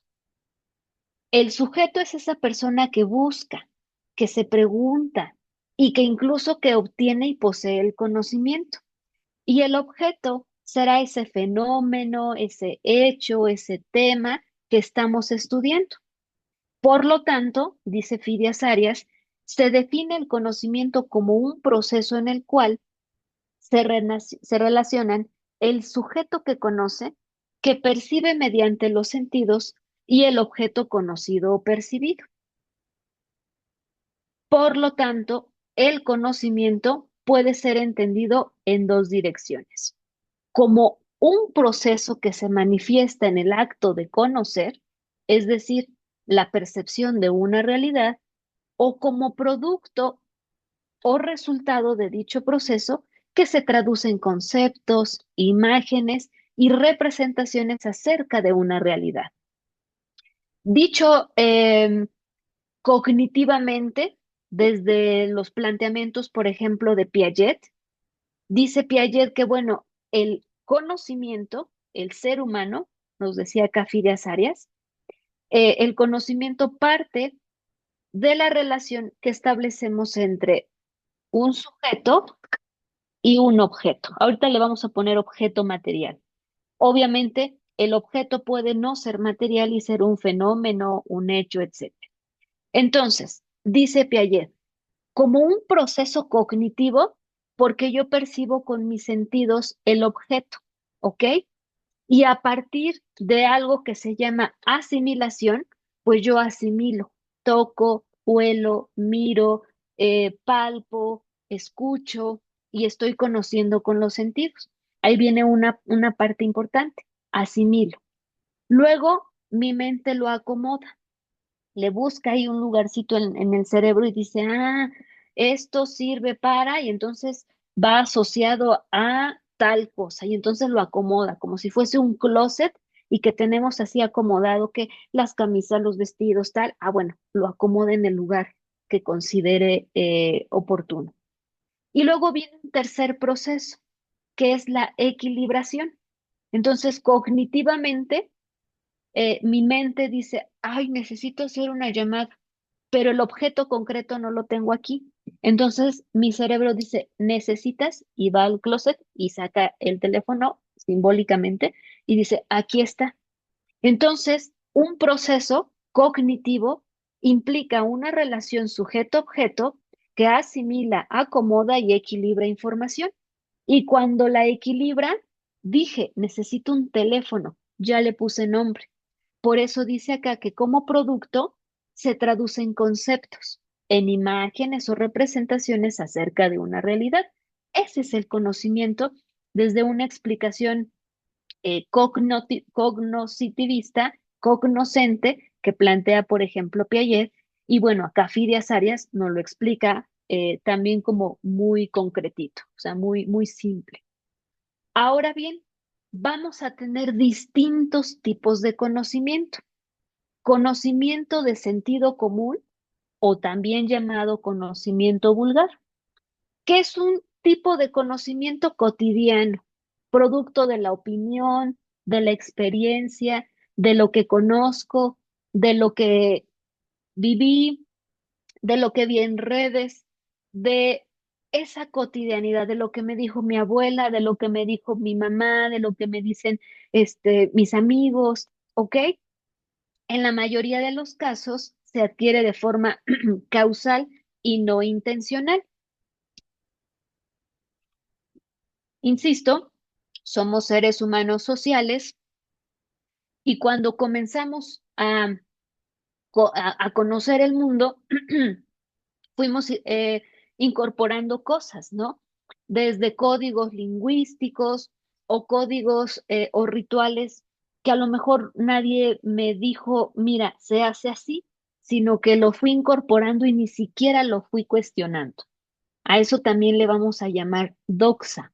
Speaker 2: El sujeto es esa persona que busca, que se pregunta y que incluso que obtiene y posee el conocimiento. Y el objeto será ese fenómeno, ese hecho, ese tema que estamos estudiando. Por lo tanto, dice Fidias Arias, se define el conocimiento como un proceso en el cual se relacionan el sujeto que conoce que percibe mediante los sentidos y el objeto conocido o percibido. Por lo tanto, el conocimiento puede ser entendido en dos direcciones: como un proceso que se manifiesta en el acto de conocer, es decir, la percepción de una realidad, o como producto o resultado de dicho proceso que se traduce en conceptos, imágenes y representaciones acerca de una realidad. Dicho cognitivamente, desde los planteamientos, por ejemplo, de Piaget, dice Piaget que, bueno, el conocimiento, el ser humano, nos decía acá Fides Arias, el conocimiento parte de la relación que establecemos entre un sujeto y un objeto. Ahorita le vamos a poner objeto material. Obviamente, el objeto puede no ser material y ser un fenómeno, un hecho, etc. Entonces, dice Piaget, como un proceso cognitivo, porque yo percibo con mis sentidos el objeto, ¿ok? Y a partir de algo que se llama asimilación, pues yo asimilo, toco, huelo, miro, palpo, escucho y estoy conociendo con los sentidos. Ahí viene una parte importante, asimilo. Luego mi mente lo acomoda, le busca ahí un lugarcito en el cerebro y dice, ah, esto sirve para, y entonces va asociado a tal cosa, y entonces lo acomoda como si fuese un closet y que tenemos así acomodado que las camisas, los vestidos, tal, ah, bueno, lo acomoda en el lugar que considere oportuno. Y luego viene un tercer proceso, que es la equilibración. Entonces, cognitivamente, mi mente dice, ay, necesito hacer una llamada, pero el objeto concreto no lo tengo aquí. Entonces mi cerebro dice, necesitas, y va al closet y saca el teléfono simbólicamente y dice, aquí está. Entonces, un proceso cognitivo implica una relación sujeto-objeto que asimila, acomoda y equilibra información. Y cuando la equilibra, dije, necesito un teléfono, ya le puse nombre. Por eso dice acá que como producto se traduce en conceptos, en imágenes o representaciones acerca de una realidad. Ese es el conocimiento desde una explicación cognoscitivista, cognoscente, que plantea, por ejemplo, Piaget, y bueno, acá Fides Arias nos lo explica también como muy concretito, o sea, muy, muy simple. Ahora bien, vamos a tener distintos tipos de conocimiento. Conocimiento de sentido común o también llamado conocimiento vulgar, que es un tipo de conocimiento cotidiano, producto de la opinión, de la experiencia, de lo que conozco, de lo que viví, de lo que vi en redes, de esa cotidianidad, de lo que me dijo mi abuela, de lo que me dijo mi mamá, de lo que me dicen mis amigos, ¿ok? En la mayoría de los casos se adquiere de forma causal y no intencional. Insisto, somos seres humanos sociales y cuando comenzamos a conocer el mundo, fuimos incorporando cosas, ¿no? Desde códigos lingüísticos o códigos o rituales que a lo mejor nadie me dijo, mira, se hace así, sino que lo fui incorporando y ni siquiera lo fui cuestionando. A eso también le vamos a llamar doxa,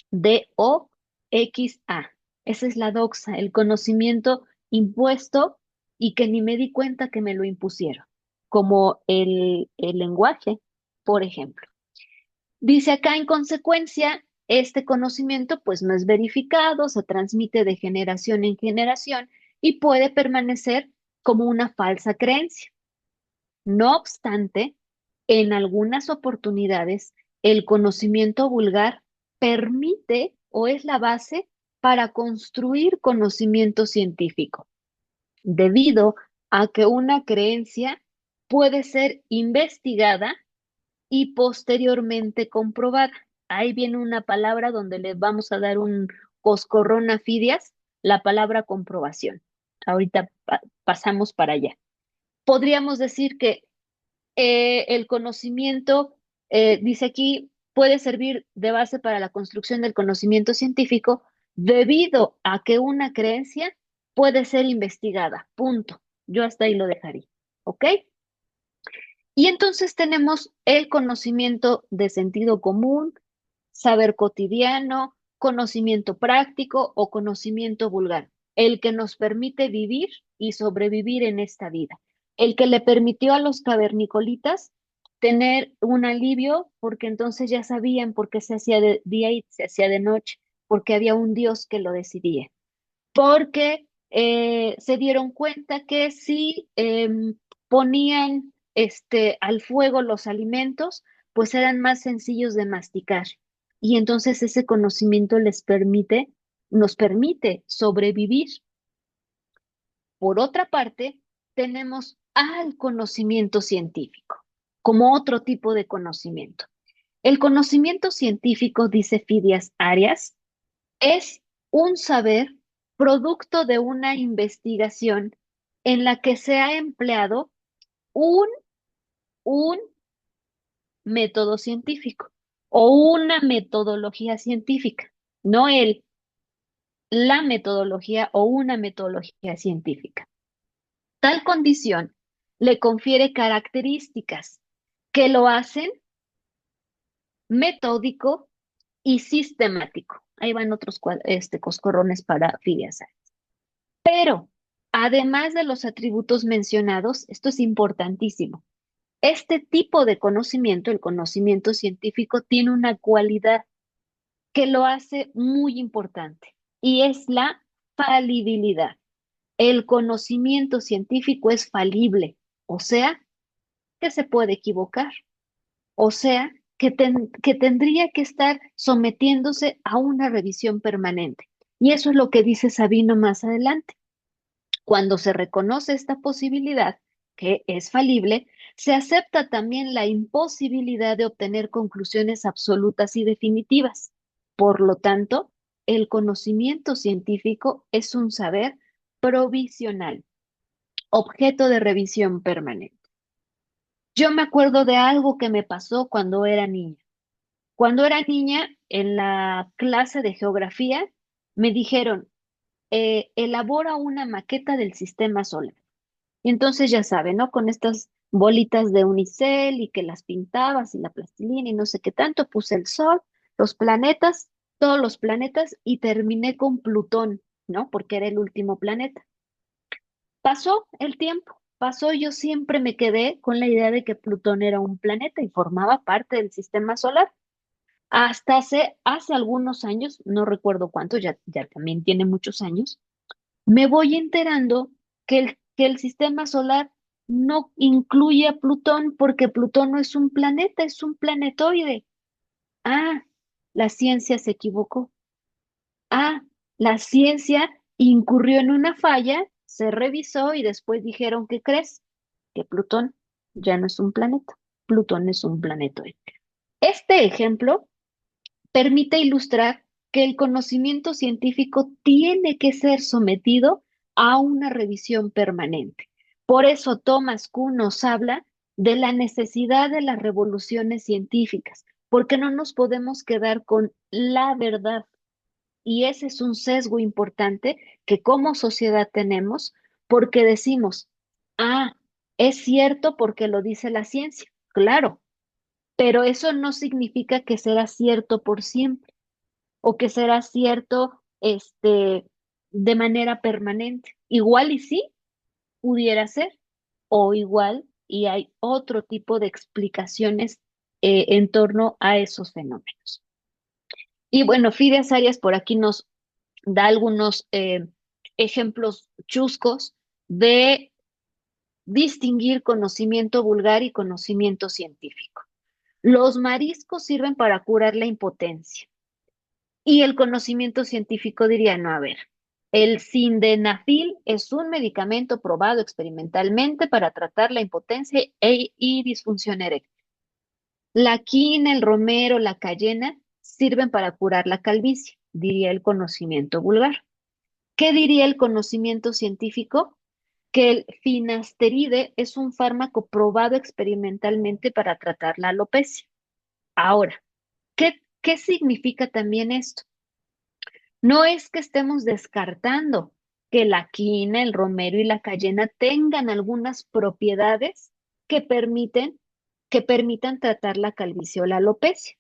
Speaker 2: D-O-X-A. Esa es la doxa, el conocimiento impuesto y que ni me di cuenta que me lo impusieron, como el lenguaje, por ejemplo. Dice acá, en consecuencia, este conocimiento pues no es verificado, se transmite de generación en generación y puede permanecer como una falsa creencia. No obstante, en algunas oportunidades, el conocimiento vulgar permite o es la base para construir conocimiento científico, debido a que una creencia puede ser investigada y posteriormente comprobada. Ahí viene una palabra donde le vamos a dar un coscorrón a Fidias, la palabra comprobación. Ahorita pasamos para allá. Podríamos decir que el conocimiento, dice aquí, puede servir de base para la construcción del conocimiento científico debido a que una creencia puede ser investigada. Punto. Yo hasta ahí lo dejaría. ¿Ok? Y entonces tenemos el conocimiento de sentido común, saber cotidiano, conocimiento práctico o conocimiento vulgar, el que nos permite vivir y sobrevivir en esta vida, el que le permitió a los cavernicolitas tener un alivio porque entonces ya sabían por qué se hacía de día y se hacía de noche, porque había un Dios que lo decidía, porque se dieron cuenta que si ponían al fuego los alimentos, pues eran más sencillos de masticar. Y entonces ese conocimiento nos permite sobrevivir. Por otra parte, tenemos al conocimiento científico como otro tipo de conocimiento. El conocimiento científico, dice Fidias Arias, es un saber producto de una investigación en la que se ha empleado un, un método científico o una metodología científica, no la metodología o una metodología científica. Tal condición le confiere características que lo hacen metódico y sistemático. Ahí van otros coscorrones para Fidias. Pero, además de los atributos mencionados, esto es importantísimo. Este tipo de conocimiento, el conocimiento científico, tiene una cualidad que lo hace muy importante y es la falibilidad. El conocimiento científico es falible, o sea, que se puede equivocar, o sea, que tendría que estar sometiéndose a una revisión permanente. Y eso es lo que dice Sabino más adelante. Cuando se reconoce esta posibilidad, que es falible, se acepta también la imposibilidad de obtener conclusiones absolutas y definitivas. Por lo tanto, el conocimiento científico es un saber provisional, objeto de revisión permanente. Yo me acuerdo de algo que me pasó cuando era niña. Cuando era niña, en la clase de geografía, me dijeron, elabora una maqueta del sistema solar. Y entonces ya saben, ¿no? Con estas bolitas de unicel y que las pintabas y la plastilina y no sé qué tanto, puse el Sol, los planetas, todos los planetas y terminé con Plutón, ¿no? Porque era el último planeta. Pasó el tiempo, pasó, yo siempre me quedé con la idea de que Plutón era un planeta y formaba parte del sistema solar. Hasta hace algunos años, no recuerdo cuánto, ya también tiene muchos años, me voy enterando que el sistema solar no incluye a Plutón porque Plutón no es un planeta, es un planetoide. Ah, la ciencia se equivocó. Ah, la ciencia incurrió en una falla, se revisó y después dijeron, ¿qué crees? Que Plutón ya no es un planeta, Plutón es un planetoide. Este ejemplo permite ilustrar que el conocimiento científico tiene que ser sometido a una revisión permanente. Por eso Thomas Kuhn nos habla de la necesidad de las revoluciones científicas, porque no nos podemos quedar con la verdad. Y ese es un sesgo importante que como sociedad tenemos, porque decimos, ah, es cierto porque lo dice la ciencia, claro, pero eso no significa que será cierto por siempre o que será cierto de manera permanente. Igual y sí, pudiera ser, o igual y hay otro tipo de explicaciones en torno a esos fenómenos. Y bueno, Fides Arias por aquí nos da algunos ejemplos chuscos de distinguir conocimiento vulgar y conocimiento científico. Los mariscos sirven para curar la impotencia. Y el conocimiento científico diría, no, a ver, el sildenafil es un medicamento probado experimentalmente para tratar la impotencia y disfunción eréctil. La quina, el romero, la cayena sirven para curar la calvicie, diría el conocimiento vulgar. ¿Qué diría el conocimiento científico? Que el finasteride es un fármaco probado experimentalmente para tratar la alopecia. Ahora, ¿qué significa también esto? No es que estemos descartando que la quina, el romero y la cayena tengan algunas propiedades que permitan tratar la calvicie o la alopecia.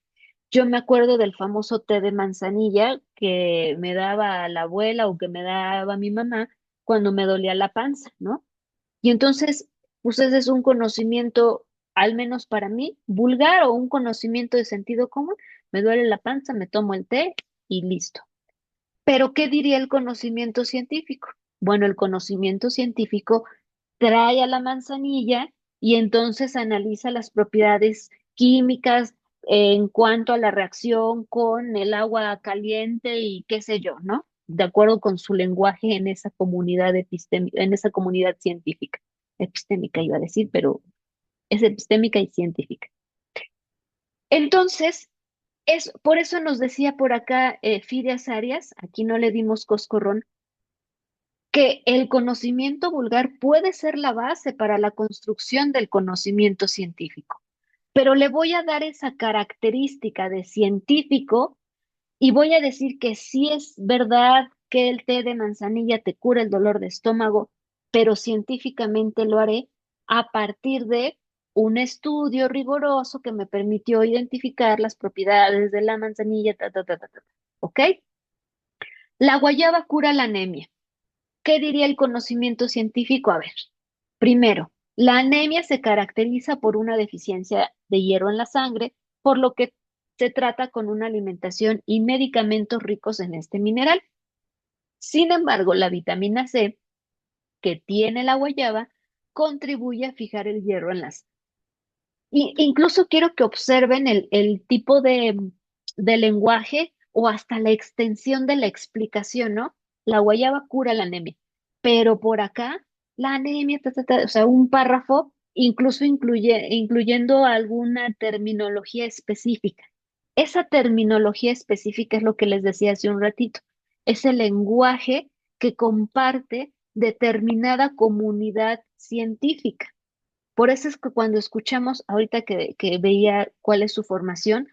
Speaker 2: Yo me acuerdo del famoso té de manzanilla que me daba la abuela o que me daba mi mamá cuando me dolía la panza, ¿no? Y entonces, pues ese es un conocimiento, al menos para mí, vulgar o un conocimiento de sentido común. Me duele la panza, me tomo el té y listo. Pero, ¿qué diría el conocimiento científico? Bueno, el conocimiento científico trae a la manzanilla y entonces analiza las propiedades químicas en cuanto a la reacción con el agua caliente y qué sé yo, ¿no? De acuerdo con su lenguaje en esa comunidad en esa comunidad científica. Epistémica iba a decir, pero es epistémica y científica. Entonces, por eso nos decía por acá Fides Arias, aquí no le dimos coscorrón, que el conocimiento vulgar puede ser la base para la construcción del conocimiento científico, pero le voy a dar esa característica de científico y voy a decir que sí es verdad que el té de manzanilla te cura el dolor de estómago, pero científicamente lo haré a partir de un estudio riguroso que me permitió identificar las propiedades de la manzanilla, ¿ok? La guayaba cura la anemia. ¿Qué diría el conocimiento científico? A ver, primero, la anemia se caracteriza por una deficiencia de hierro en la sangre, por lo que se trata con una alimentación y medicamentos ricos en este mineral. Sin embargo, la vitamina C que tiene la guayaba contribuye a fijar el hierro en las. Y incluso quiero que observen el tipo de lenguaje o hasta la extensión de la explicación, ¿no? La guayaba cura la anemia, pero por acá la anemia, o sea, un párrafo incluso incluyendo alguna terminología específica. Esa terminología específica es lo que les decía hace un ratito, es el lenguaje que comparte determinada comunidad científica. Por eso es que cuando escuchamos, ahorita que veía cuál es su formación,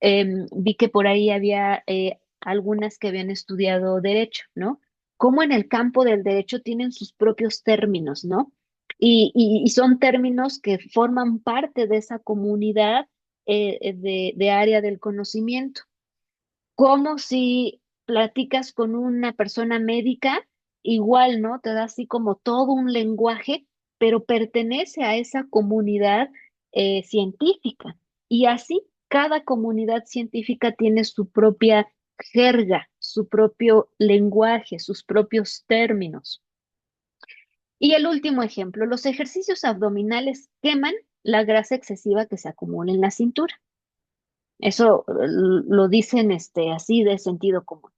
Speaker 2: vi que por ahí había algunas que habían estudiado derecho, ¿no? Cómo en el campo del derecho tienen sus propios términos, ¿no? Y son términos que forman parte de esa comunidad de área del conocimiento, como si platicas con una persona médica, igual, ¿no? Te da así como todo un lenguaje, pero pertenece a esa comunidad científica. Y así, cada comunidad científica tiene su propia jerga, su propio lenguaje, sus propios términos. Y el último ejemplo, los ejercicios abdominales queman la grasa excesiva que se acumula en la cintura. Eso lo dicen así de sentido común.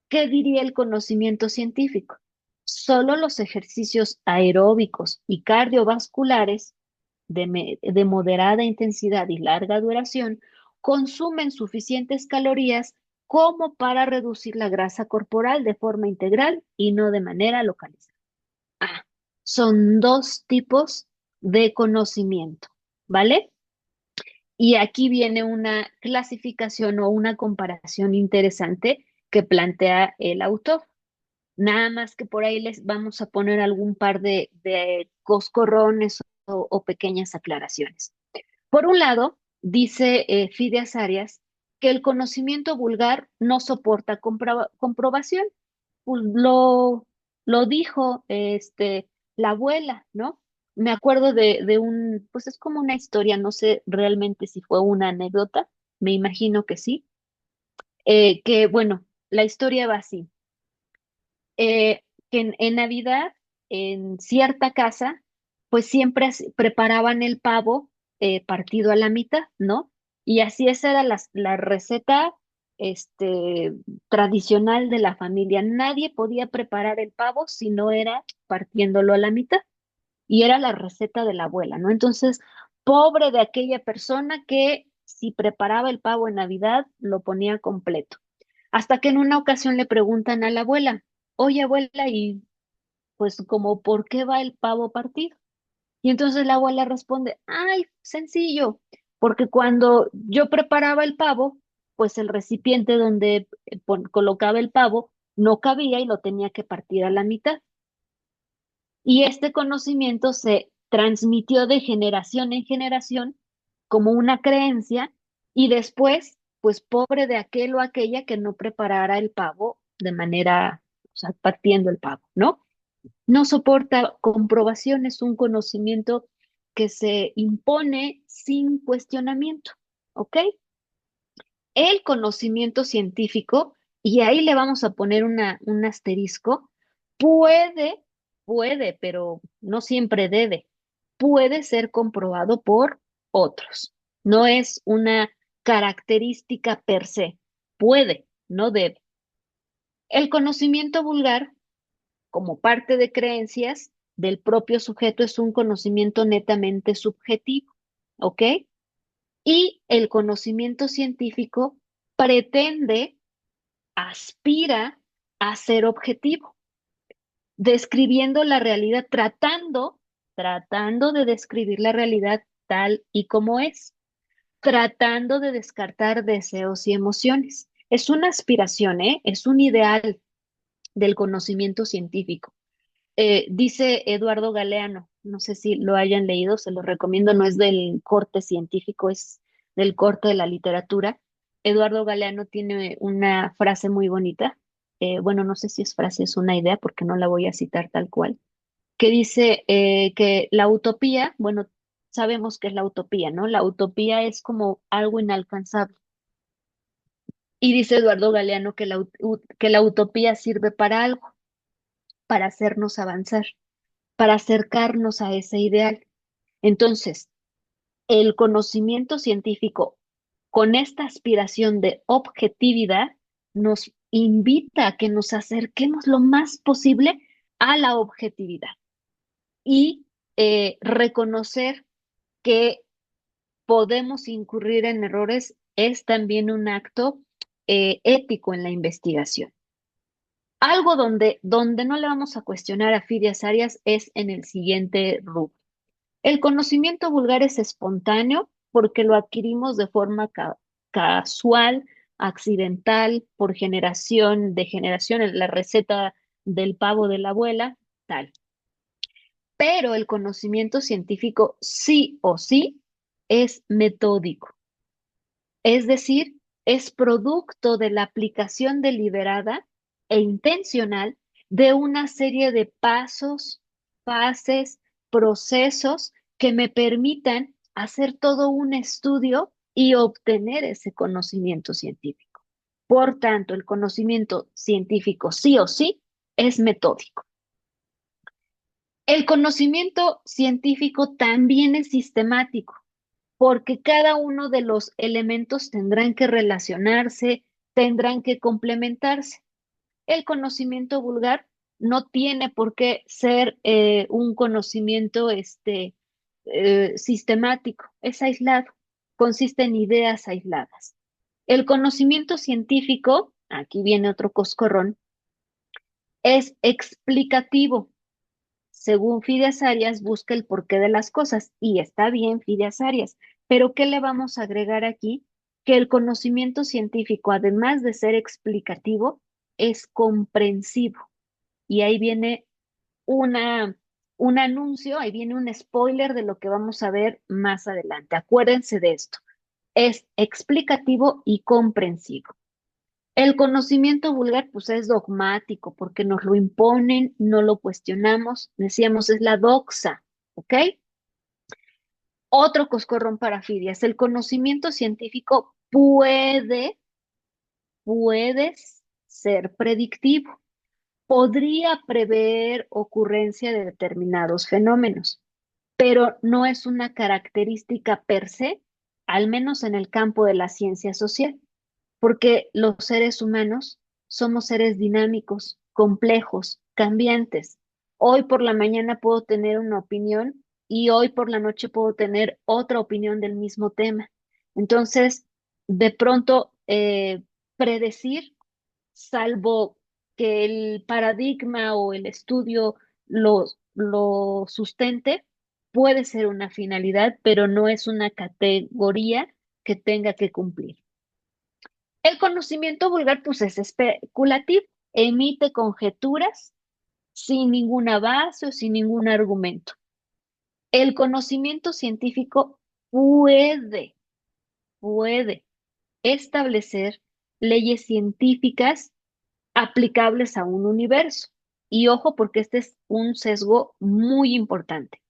Speaker 2: ¿Qué diría el conocimiento científico? Solo los ejercicios aeróbicos y cardiovasculares de moderada intensidad y larga duración consumen suficientes calorías como para reducir la grasa corporal de forma integral y no de manera localizada. Ah, son dos tipos de conocimiento, ¿vale? Y aquí viene una clasificación o una comparación interesante que plantea el autor. Nada más que por ahí les vamos a poner algún par de coscorrones o pequeñas aclaraciones. Por un lado, dice Fides Arias que el conocimiento vulgar no soporta comprobación. Pues lo dijo la abuela, ¿no? Me acuerdo pues es como una historia, no sé realmente si fue una anécdota, me imagino que sí, que bueno, la historia va así que en Navidad, en cierta casa, pues siempre preparaban el pavo partido a la mitad, ¿no? Y así esa era la receta tradicional de la familia. Nadie podía preparar el pavo si no era partiéndolo a la mitad. Y era la receta de la abuela, ¿no? Entonces, pobre de aquella persona que si preparaba el pavo en Navidad, lo ponía completo. Hasta que en una ocasión le preguntan a la abuela, oye abuela, y pues como, ¿por qué va el pavo partido? Y entonces la abuela responde, ay, sencillo, porque cuando yo preparaba el pavo, pues el recipiente donde colocaba el pavo no cabía y lo tenía que partir a la mitad. Y este conocimiento se transmitió de generación en generación como una creencia y después, pues pobre de aquel o aquella que no preparara el pavo de manera, o sea, partiendo el pavo, ¿no? No soporta comprobación, es un conocimiento que se impone sin cuestionamiento, ¿ok? El conocimiento científico, y ahí le vamos a poner un asterisco, puede, pero no siempre debe, puede ser comprobado por otros. No es una característica per se, puede, no debe. El conocimiento vulgar como parte de creencias del propio sujeto es un conocimiento netamente subjetivo, ¿ok? Y el conocimiento científico pretende, aspira a ser objetivo, describiendo la realidad, tratando de describir la realidad tal y como es, tratando de descartar deseos y emociones. Es una aspiración, ¿eh? Es un ideal del conocimiento científico. Dice Eduardo Galeano, no sé si lo hayan leído, se lo recomiendo, no es del corte científico, es del corte de la literatura. Eduardo Galeano tiene una frase muy bonita, bueno, no sé si es frase, es una idea, porque no la voy a citar tal cual, que dice que la utopía, bueno, sabemos que es la utopía, ¿no? La utopía es como algo inalcanzable. Y dice Eduardo Galeano que que la utopía sirve para algo, para hacernos avanzar, para acercarnos a ese ideal. Entonces, el conocimiento científico con esta aspiración de objetividad nos invita a que nos acerquemos lo más posible a la objetividad y reconocer que podemos incurrir en errores es también un acto ético en la investigación. Algo donde no le vamos a cuestionar a Fidias Arias es en el siguiente rubro. El conocimiento vulgar es espontáneo porque lo adquirimos de forma casual, accidental, por generación de generación, en la receta del pavo de la abuela, tal. Pero el conocimiento científico sí o sí es metódico, es decir, es producto de la aplicación deliberada e intencional de una serie de pasos, fases, procesos que me permitan hacer todo un estudio y obtener ese conocimiento científico. Por tanto, el conocimiento científico sí o sí es metódico. El conocimiento científico también es sistemático porque cada uno de los elementos tendrán que relacionarse, tendrán que complementarse. El conocimiento vulgar no tiene por qué ser un conocimiento sistemático, es aislado, consiste en ideas aisladas. El conocimiento científico, aquí viene otro coscorrón, es explicativo. Según Fides Arias, busca el porqué de las cosas y está bien, Fides Arias, pero ¿qué le vamos a agregar aquí? Que el conocimiento científico, además de ser explicativo, es comprensivo. Y ahí viene una, un anuncio, ahí viene un spoiler de lo que vamos a ver más adelante. Acuérdense de esto. Es explicativo y comprensivo. El conocimiento vulgar, pues es dogmático, porque nos lo imponen, no lo cuestionamos, decíamos, es la doxa, ¿ok? Otro coscorrón para Fidias, el conocimiento científico puede ser predictivo, podría prever ocurrencia de determinados fenómenos, pero no es una característica per se, al menos en el campo de la ciencia social, porque los seres humanos somos seres dinámicos, complejos, cambiantes. Hoy por la mañana puedo tener una opinión y hoy por la noche puedo tener otra opinión del mismo tema. Entonces, de pronto, predecir, salvo que el paradigma o el estudio lo sustente, puede ser una finalidad, pero no es una categoría que tenga que cumplir. El conocimiento vulgar, pues, es especulativo, emite conjeturas sin ninguna base o sin ningún argumento. El conocimiento científico puede establecer leyes científicas aplicables a un universo. Y ojo, porque este es un sesgo muy importante.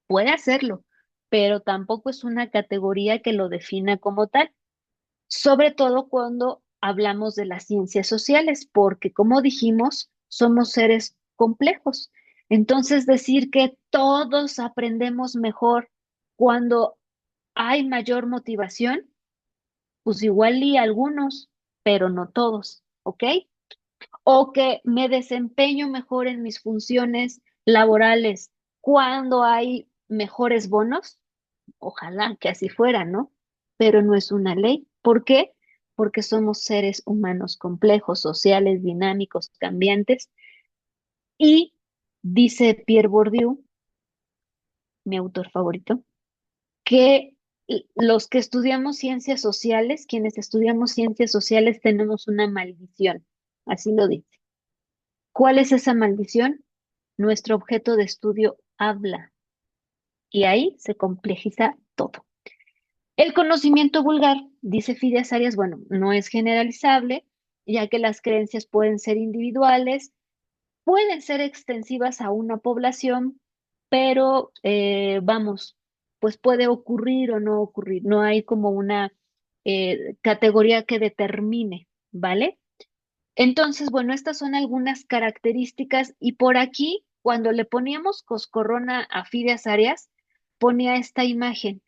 Speaker 2: Puede hacerlo, pero tampoco es una categoría que lo defina como tal, sobre todo cuando hablamos de las ciencias sociales, porque como dijimos, somos seres complejos. Entonces, decir que todos aprendemos mejor cuando hay mayor motivación, pues igual y algunos, pero no todos, ¿ok? O que me desempeño mejor en mis funciones laborales cuando hay mejores bonos, ojalá que así fuera, ¿no? Pero no es una ley. ¿Por qué? Porque somos seres humanos complejos, sociales, dinámicos, cambiantes. Y dice Pierre Bourdieu, mi autor favorito, que los que estudiamos ciencias sociales, quienes estudiamos ciencias sociales, tenemos una maldición. Así lo dice. ¿Cuál es esa maldición? Nuestro objeto de estudio habla y ahí se complejiza todo. El conocimiento vulgar, dice Fides Arias, bueno, no es generalizable, ya que las creencias pueden ser individuales, pueden ser extensivas a una población, pero vamos, pues puede ocurrir o no ocurrir. No hay como una categoría que determine, ¿vale? Entonces, bueno, estas son algunas características y por aquí, cuando le poníamos coscorrona a Fides Arias, ponía esta imagen.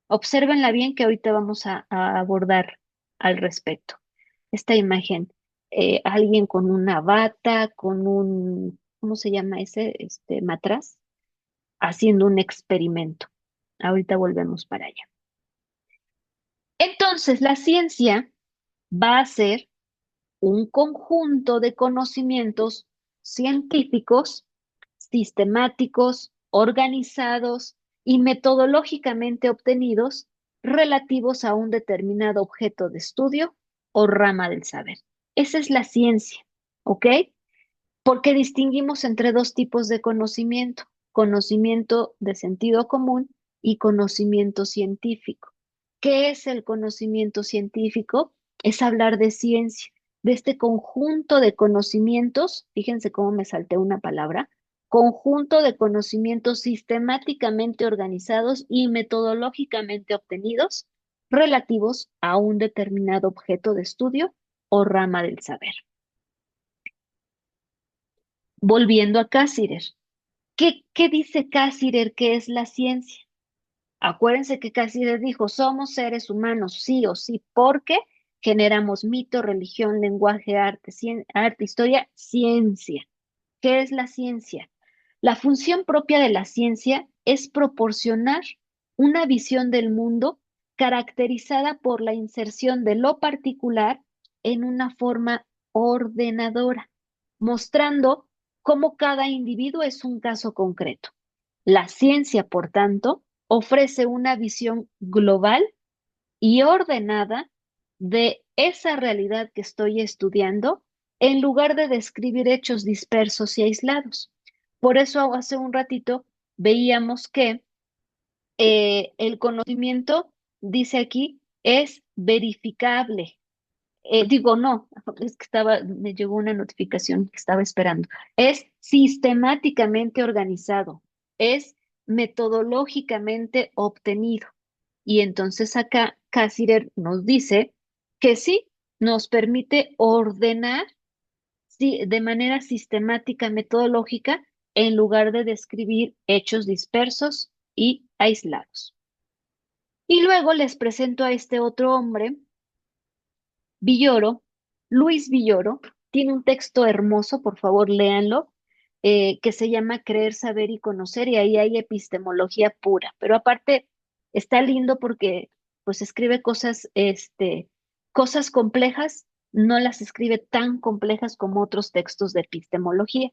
Speaker 2: Obsérvenla bien que ahorita vamos a abordar al respecto. Esta imagen, alguien con una bata, con un, ¿cómo se llama ese? Este, matraz, haciendo un experimento. Ahorita volvemos para allá. Entonces, la ciencia va a ser un conjunto de conocimientos científicos, sistemáticos, organizados y metodológicamente obtenidos relativos a un determinado objeto de estudio o rama del saber. Esa es la ciencia, ¿ok? Porque distinguimos entre dos tipos de conocimiento, conocimiento de sentido común y conocimiento científico. ¿Qué es el conocimiento científico? Es hablar de ciencia, de este conjunto de conocimientos, fíjense cómo me salté una palabra, conjunto de conocimientos sistemáticamente organizados y metodológicamente obtenidos relativos a un determinado objeto de estudio o rama del saber. Volviendo a Cassirer. ¿Qué dice Cassirer que es la ciencia? Acuérdense que Cassirer dijo, somos seres humanos, sí o sí, porque generamos mito, religión, lenguaje, arte, historia, ciencia. ¿Qué es la ciencia? La función propia de la ciencia es proporcionar una visión del mundo caracterizada por la inserción de lo particular en una forma ordenadora, mostrando cómo cada individuo es un caso concreto. La ciencia, por tanto, ofrece una visión global y ordenada de esa realidad que estoy estudiando en lugar de describir hechos dispersos y aislados. Por eso hace un ratito veíamos que el conocimiento, dice aquí, es verificable. Digo, no, es que me llegó una notificación que estaba esperando. Es sistemáticamente organizado, es metodológicamente obtenido. Y entonces acá Cassirer nos dice que sí, nos permite ordenar sí, de manera sistemática, metodológica, en lugar de describir hechos dispersos y aislados. Y luego les presento a este otro hombre, Villoro, Luis Villoro, tiene un texto hermoso, por favor, léanlo, que se llama Creer, Saber y Conocer, y ahí hay epistemología pura. Pero aparte, está lindo porque pues escribe cosas, cosas complejas no las escribe tan complejas como otros textos de epistemología.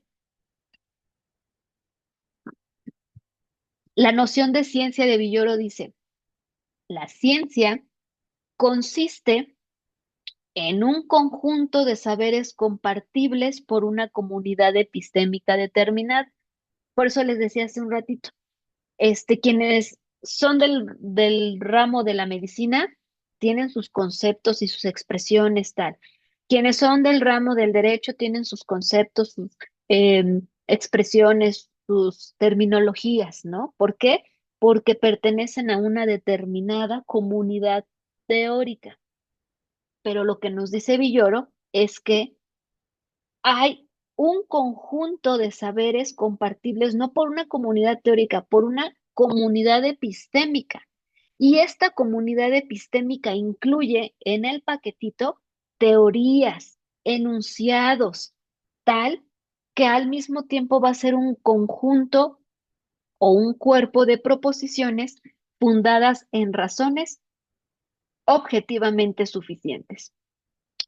Speaker 2: La noción de ciencia de Villoro dice, la ciencia consiste en un conjunto de saberes compartibles por una comunidad epistémica determinada. Por eso les decía hace un ratito, quienes son del ramo de la medicina tienen sus conceptos y sus expresiones tal. Quienes son del ramo del derecho tienen sus conceptos, sus expresiones, sus terminologías, ¿no? ¿Por qué? Porque pertenecen a una determinada comunidad teórica. Pero lo que nos dice Villoro es que hay un conjunto de saberes compartibles, no por una comunidad teórica, por una comunidad epistémica. Y esta comunidad epistémica incluye en el paquetito teorías, enunciados, tal que al mismo tiempo va a ser un conjunto o un cuerpo de proposiciones fundadas en razones objetivamente suficientes.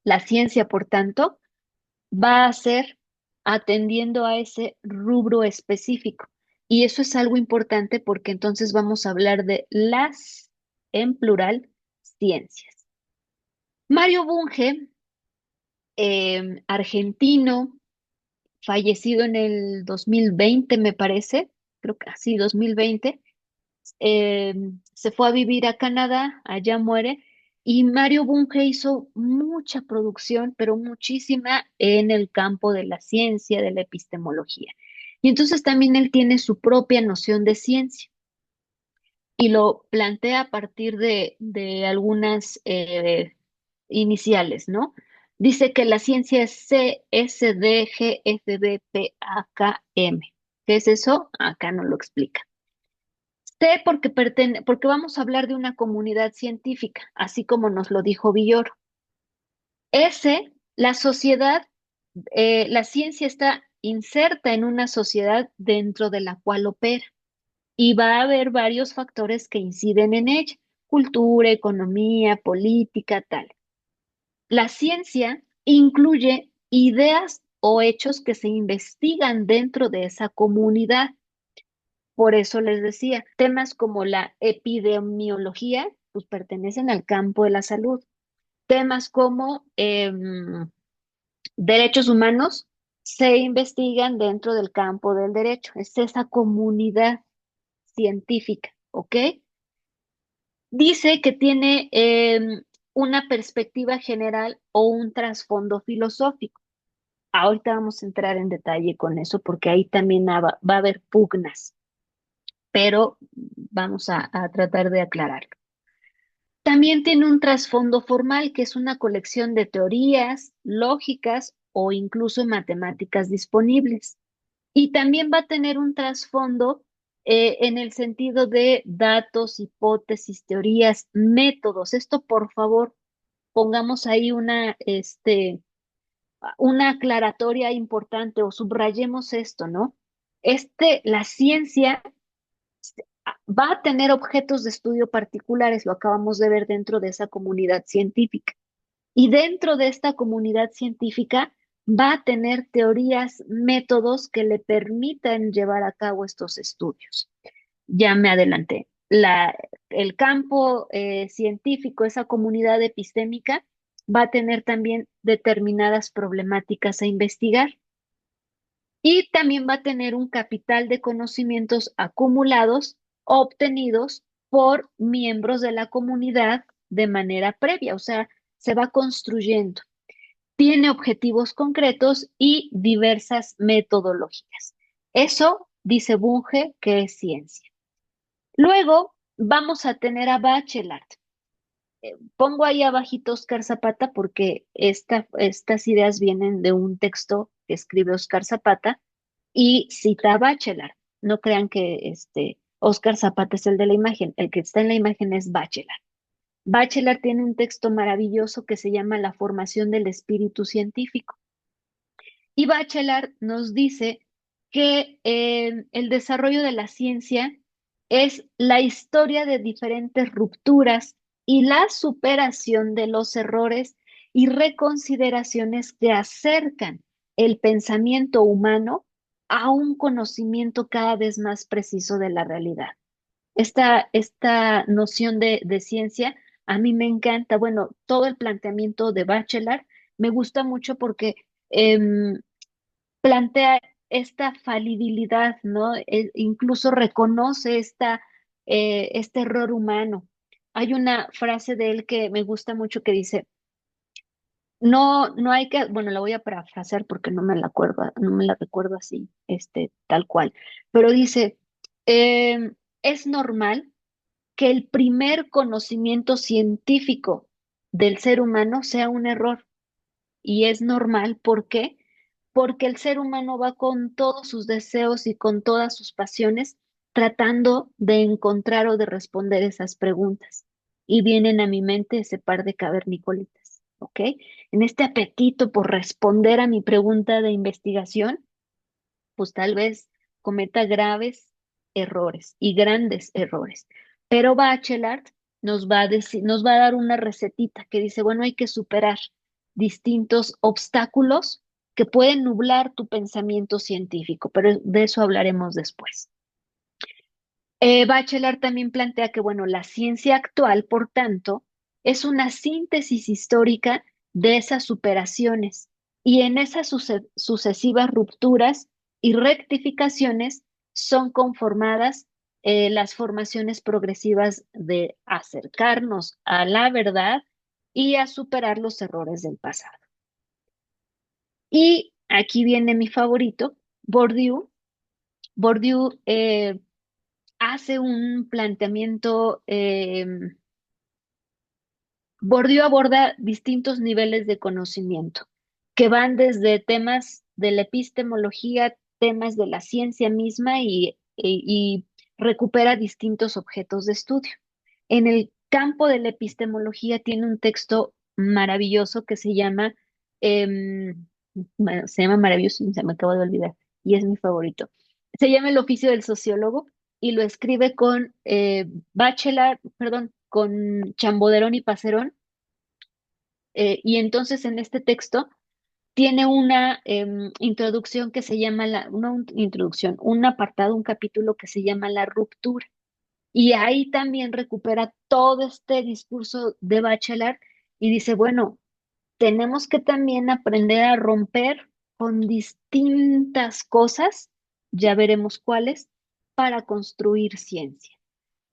Speaker 2: La ciencia, por tanto, va a ser atendiendo a ese rubro específico. Y eso es algo importante porque entonces vamos a hablar de las, en plural, ciencias. Mario Bunge, argentino, fallecido en el 2020, me parece, creo que así, 2020, eh, se fue a vivir a Canadá, allá muere, y Mario Bunge hizo mucha producción, pero muchísima en el campo de la ciencia, de la epistemología. Y entonces también él tiene su propia noción de ciencia y lo plantea a partir de algunas iniciales, ¿no? Dice que la ciencia es C, S, D, G, F, B, P, A, K, M. ¿Qué es eso? Acá no lo explica. C porque vamos a hablar de una comunidad científica, así como nos lo dijo Villoro. S, la sociedad, la ciencia está inserta en una sociedad dentro de la cual opera y va a haber varios factores que inciden en ella, cultura, economía, política, tal. La ciencia incluye ideas o hechos que se investigan dentro de esa comunidad. Por eso les decía, temas como la epidemiología, pues pertenecen al campo de la salud. Temas como derechos humanos se investigan dentro del campo del derecho. Es esa comunidad científica, ¿ok? Dice que tiene una perspectiva general o un trasfondo filosófico. Ahorita vamos a entrar en detalle con eso porque ahí también va a haber pugnas, pero vamos a tratar de aclararlo. También tiene un trasfondo formal, que es una colección de teorías, lógicas o incluso matemáticas disponibles. Y también va a tener un trasfondo en el sentido de datos, hipótesis, teorías, métodos. Esto, por favor, pongamos ahí una aclaratoria importante o subrayemos esto, ¿no? La ciencia va a tener objetos de estudio particulares, lo acabamos de ver dentro de esa comunidad científica. Y dentro de esta comunidad científica va a tener teorías, métodos que le permitan llevar a cabo estos estudios. Ya me adelanté. El campo científico, esa comunidad epistémica, va a tener también determinadas problemáticas a investigar y también va a tener un capital de conocimientos acumulados, obtenidos por miembros de la comunidad de manera previa, o sea, se va construyendo. Tiene objetivos concretos y diversas metodologías. Eso dice Bunge que es ciencia. Luego vamos a tener a Bachelard. Pongo ahí abajito Oscar Zapata porque estas ideas vienen de un texto que escribe Oscar Zapata y cita a Bachelard. No crean que Oscar Zapata es el de la imagen, el que está en la imagen es Bachelard. Bachelard tiene un texto maravilloso que se llama La formación del espíritu científico. Y Bachelard nos dice que el desarrollo de la ciencia es la historia de diferentes rupturas y la superación de los errores y reconsideraciones que acercan el pensamiento humano a un conocimiento cada vez más preciso de la realidad. Esta noción de ciencia a mí me encanta. Bueno, todo el planteamiento de Bachelard me gusta mucho porque em, plantea esta falibilidad, ¿no? Incluso reconoce este error humano. Hay una frase de él que me gusta mucho que dice, no hay que, bueno, la voy a parafrasear porque no me la acuerdo, no me la recuerdo así, tal cual, pero dice, es normal que el primer conocimiento científico del ser humano sea un error. Y es normal, ¿por qué? Porque el ser humano va con todos sus deseos y con todas sus pasiones tratando de encontrar o de responder esas preguntas. Y vienen a mi mente ese par de cavernicolitas, ¿ok? En este apetito por responder a mi pregunta de investigación, pues tal vez cometa graves errores y grandes errores. Pero Bachelard nos va a decir, nos va a dar una recetita que dice, bueno, hay que superar distintos obstáculos que pueden nublar tu pensamiento científico, pero de eso hablaremos después. Bachelard también plantea que, bueno, la ciencia actual, por tanto, es una síntesis histórica de esas superaciones y en esas sucesivas rupturas y rectificaciones son conformadas las formaciones progresivas de acercarnos a la verdad y a superar los errores del pasado. Y aquí viene mi favorito, Bourdieu. Bourdieu hace un planteamiento, Bourdieu aborda distintos niveles de conocimiento que van desde temas de la epistemología, temas de la ciencia misma y recupera distintos objetos de estudio. En el campo de la epistemología tiene un texto maravilloso que se llama, bueno, se llama maravilloso, se me acaba de olvidar, y es mi favorito. Se llama El oficio del sociólogo y lo escribe con Bachelard, perdón, con Chamboderón y Pacerón. Y entonces en este texto tiene una introducción que se llama una introducción, un apartado, un capítulo que se llama La ruptura. Y ahí también recupera todo este discurso de Bachelard y dice, bueno, tenemos que también aprender a romper con distintas cosas, ya veremos cuáles, para construir ciencia.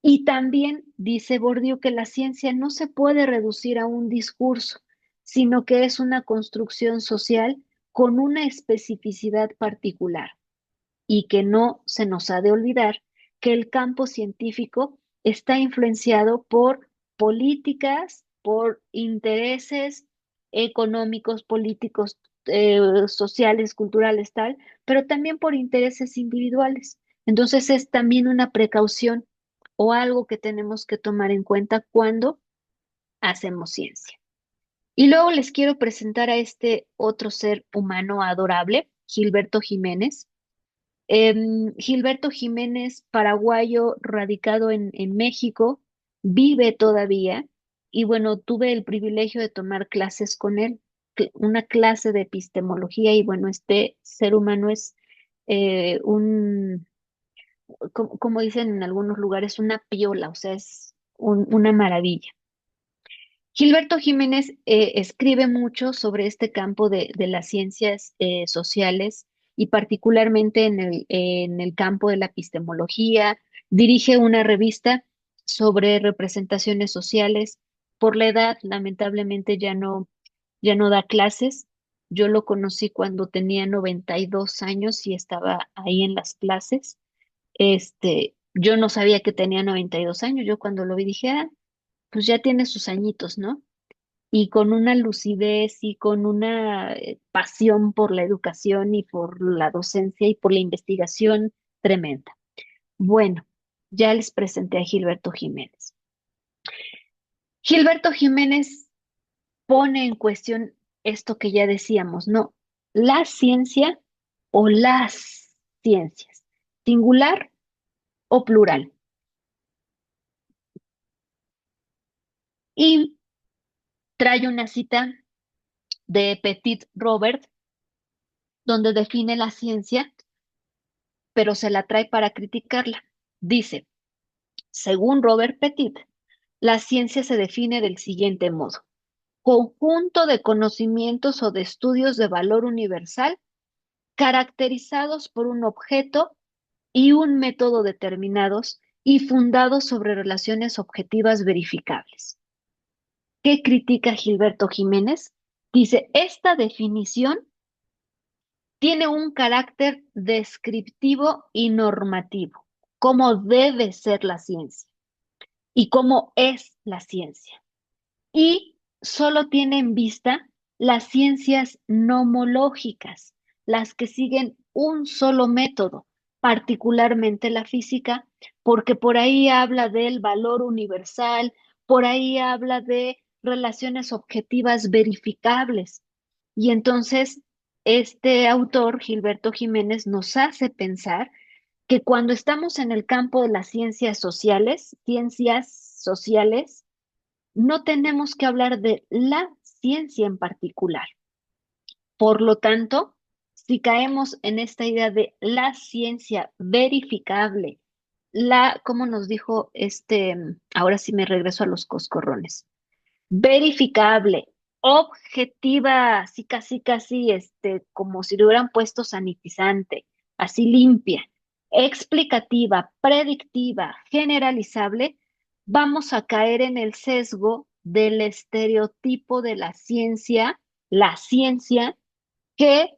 Speaker 2: Y también dice Bourdieu que la ciencia no se puede reducir a un discurso, sino que es una construcción social con una especificidad particular y que no se nos ha de olvidar que el campo científico está influenciado por políticas, por intereses económicos, políticos, sociales, culturales, tal, pero también por intereses individuales. Entonces es también una precaución o algo que tenemos que tomar en cuenta cuando hacemos ciencia. Y luego les quiero presentar a este otro ser humano adorable, Gilberto Jiménez. Gilberto Jiménez, paraguayo, radicado en México, vive todavía y bueno, tuve el privilegio de tomar clases con él, una clase de epistemología y bueno, este ser humano es un, como dicen en algunos lugares, una piola, o sea, es una maravilla. Gilberto Jiménez escribe mucho sobre este campo de las ciencias sociales y particularmente en el campo de la epistemología. Dirige una revista sobre representaciones sociales. Por la edad, lamentablemente ya no da clases. Yo lo conocí cuando tenía 92 años y estaba ahí en las clases. Yo no sabía que tenía 92 años. Yo cuando lo vi dije, ah, pues ya tiene sus añitos, ¿no? Y con una lucidez y con una pasión por la educación y por la docencia y por la investigación tremenda. Bueno, ya les presenté a Gilberto Jiménez. Gilberto Jiménez pone en cuestión esto que ya decíamos, ¿no? La ciencia o las ciencias, singular o plural. Y trae una cita de Petit Robert, donde define la ciencia, pero se la trae para criticarla. Dice, según Robert Petit, la ciencia se define del siguiente modo: conjunto de conocimientos o de estudios de valor universal caracterizados por un objeto y un método determinados y fundados sobre relaciones objetivas verificables. ¿Qué critica Gilberto Jiménez? Dice, esta definición tiene un carácter descriptivo y normativo, cómo debe ser la ciencia y cómo es la ciencia. Y solo tiene en vista las ciencias nomológicas, las que siguen un solo método, particularmente la física, porque por ahí habla del valor universal, por ahí habla de relaciones objetivas verificables. Y entonces, este autor, Gilberto Jiménez, nos hace pensar que cuando estamos en el campo de las ciencias sociales, no tenemos que hablar de la ciencia en particular. Por lo tanto, si caemos en esta idea de la ciencia verificable, como nos dijo ahora sí me regreso a los coscorrones, verificable, objetiva, así casi, como si le hubieran puesto sanitizante, así limpia, explicativa, predictiva, generalizable, vamos a caer en el sesgo del estereotipo de la ciencia que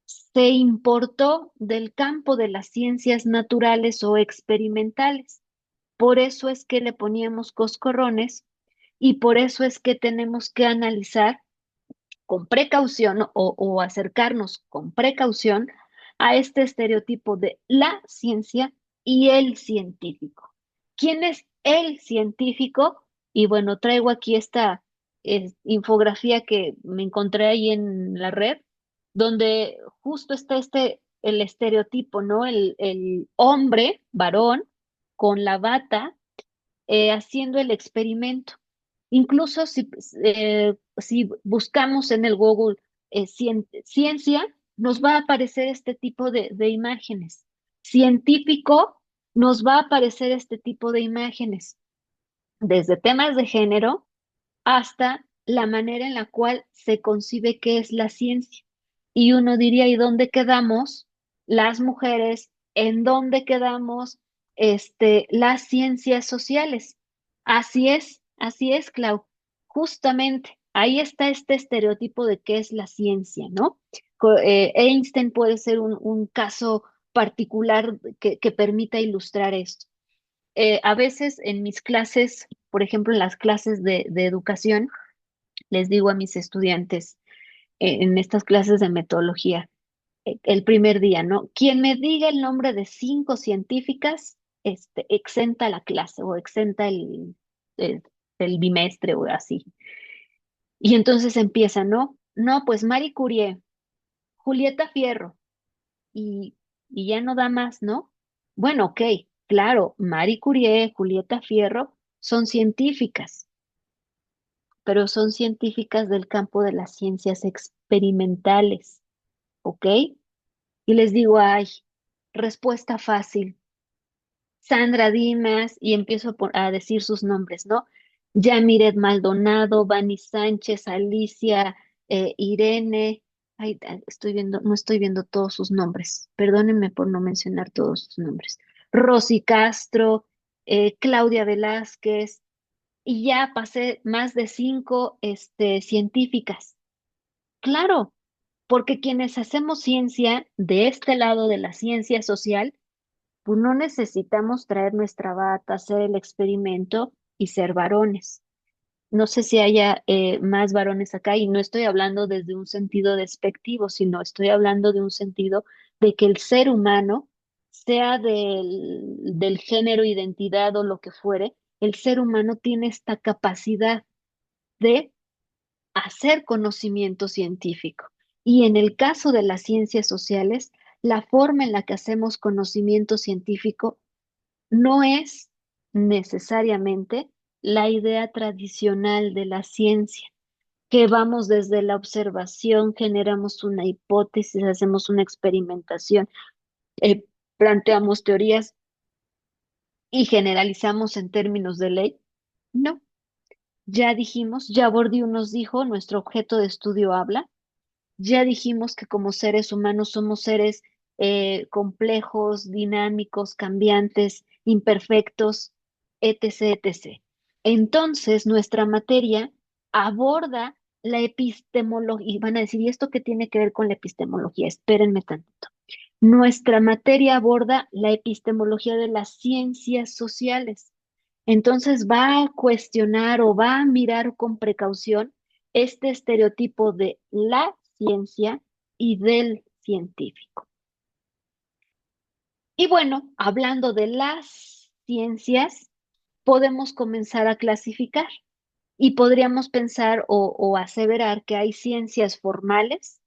Speaker 2: se importó del campo de las ciencias naturales o experimentales. Por eso es que le poníamos coscorrones y por eso es que tenemos que analizar con precaución o acercarnos con precaución a este estereotipo de la ciencia y el científico. ¿Quién es el científico? Y bueno, traigo aquí esta infografía que me encontré ahí en la red, donde justo está el estereotipo, ¿no? El hombre, varón, con la bata, haciendo el experimento. Incluso si buscamos en el Google ciencia, nos va a aparecer este tipo de imágenes. Científico, nos va a aparecer este tipo de imágenes, desde temas de género hasta la manera en la cual se concibe qué es la ciencia. Y uno diría, ¿y dónde quedamos las mujeres? ¿En dónde quedamos las ciencias sociales? Así es, Clau. Justamente ahí está este estereotipo de qué es la ciencia, ¿no? Einstein puede ser un caso particular que permita ilustrar esto. A veces en mis clases, por ejemplo, en las clases de educación, les digo a mis estudiantes en estas clases de metodología, el primer día, ¿no? Quien me diga el nombre de 5 científicas, exenta la clase o exenta el, el bimestre o así. Y entonces empieza, ¿no? No, pues Marie Curie, Julieta Fierro, y, y ya no da más, ¿no? Bueno, ok, claro, Marie Curie, Julieta Fierro son científicas, pero son científicas del campo de las ciencias experimentales, ¿ok? Y les digo, ay, respuesta fácil. Sandra Dimas, y empiezo a decir sus nombres, ¿no? Yamiret Maldonado, Vani Sánchez, Alicia, Irene, ay, estoy viendo, no estoy viendo todos sus nombres, perdónenme por no mencionar todos sus nombres. Rosy Castro, Claudia Velázquez, y ya pasé más de 5, científicas. Claro, porque quienes hacemos ciencia de este lado de la ciencia social, pues no necesitamos traer nuestra bata, hacer el experimento y ser varones. No sé si haya más varones acá y no estoy hablando desde un sentido despectivo, sino estoy hablando de un sentido de que el ser humano, sea del género, identidad o lo que fuere, el ser humano tiene esta capacidad de hacer conocimiento científico. Y en el caso de las ciencias sociales, la forma en la que hacemos conocimiento científico no es necesariamente la idea tradicional de la ciencia. que vamos desde la observación, generamos una hipótesis, hacemos una experimentación, eh, planteamos teorías y generalizamos en términos de ley. No, ya dijimos, ya Bourdieu nos dijo, nuestro objeto de estudio habla. Ya dijimos que como seres humanos somos seres complejos, dinámicos, cambiantes, imperfectos, etc., etc. Entonces, nuestra materia aborda la epistemología. Y van a decir, ¿y esto qué tiene que ver con la epistemología? Espérenme tantito. Nuestra materia aborda la epistemología de las ciencias sociales. Entonces va a cuestionar o va a mirar con precaución este estereotipo de la ciencia y del científico. Y bueno, hablando de las ciencias, podemos comenzar a clasificar y podríamos pensar o aseverar que hay ciencias formales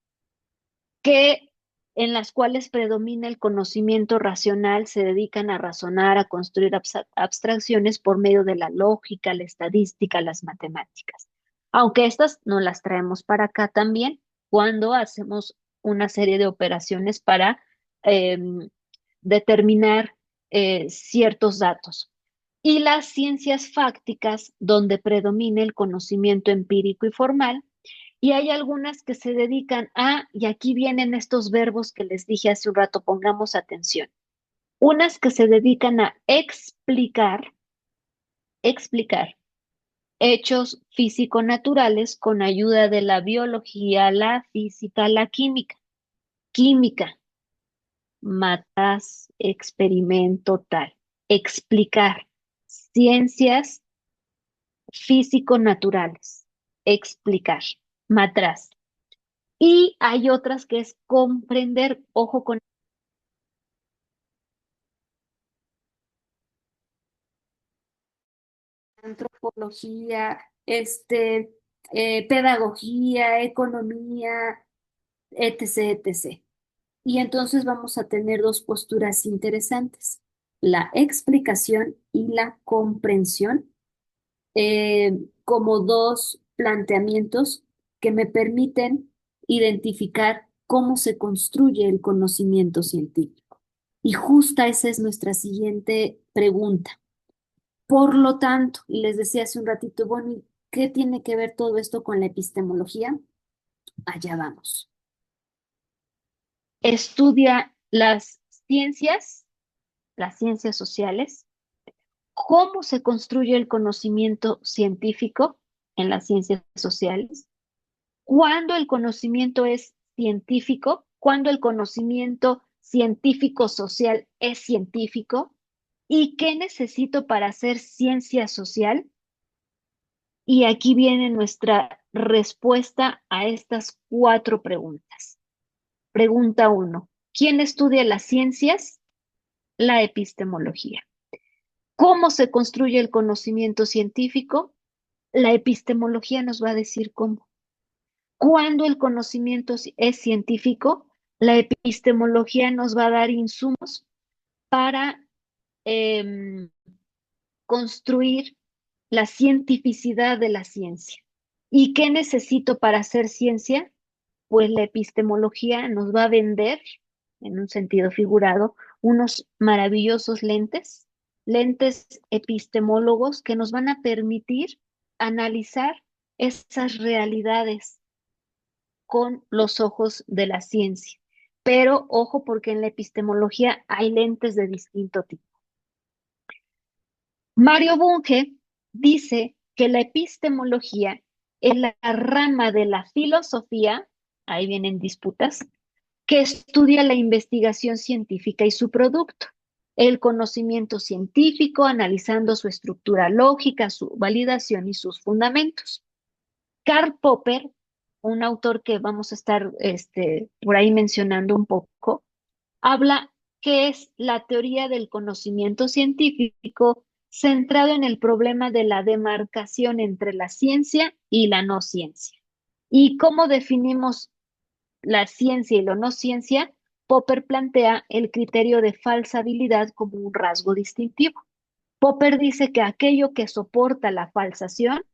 Speaker 2: que en las cuales predomina el conocimiento racional, se dedican a razonar, a construir abstracciones por medio de la lógica, la estadística, las matemáticas. Aunque estas no las traemos para acá también cuando hacemos una serie de operaciones para determinar ciertos datos. Y las ciencias fácticas, donde predomina el conocimiento empírico y formal, y hay algunas que se dedican a, y aquí vienen estos verbos que les dije hace un rato, pongamos atención. Unas que se dedican a explicar hechos físico-naturales con ayuda de la biología, la física, la química. Química, matas, experimento, tal. Explicar. Ciencias físico-naturales. Explicar. Matraz. Y hay otras que es comprender, ojo con antropología, pedagogía, economía, etc., etc. Y entonces vamos a tener dos posturas interesantes, la explicación y la comprensión, como dos planteamientos que me permiten identificar cómo se construye el conocimiento científico. Y justa esa es nuestra siguiente pregunta. Por lo tanto, y les decía hace un ratito, bueno, ¿y qué tiene que ver todo esto con la epistemología? Allá vamos. Estudia las ciencias sociales, cómo se construye el conocimiento científico en las ciencias sociales, cuándo el conocimiento es científico, cuándo el conocimiento científico social es científico y qué necesito para hacer ciencia social. Y aquí viene nuestra respuesta a estas 4 preguntas. Pregunta 1. ¿Quién estudia las ciencias? La epistemología. ¿Cómo se construye el conocimiento científico? La epistemología nos va a decir cómo. Cuando el conocimiento es científico, la epistemología nos va a dar insumos para em, construir la cientificidad de la ciencia. ¿Y qué necesito para hacer ciencia? Pues la epistemología nos va a vender, en un sentido figurado, unos maravillosos lentes, lentes epistemólogos que nos van a permitir analizar esas realidades con los ojos de la ciencia. Pero ojo, porque en la epistemología hay lentes de distinto tipo. Mario Bunge dice que la epistemología es la rama de la filosofía, ahí vienen disputas, que estudia la investigación científica y su producto, el conocimiento científico, analizando su estructura lógica, su validación y sus fundamentos. Karl Popper, un autor que vamos a estar por ahí mencionando un poco, habla que es la teoría del conocimiento científico centrado en el problema de la demarcación entre la ciencia y la no ciencia. ¿Y cómo definimos la ciencia y la no ciencia? Popper plantea el criterio de falsabilidad como un rasgo distintivo. Popper dice que aquello que soporta la falsación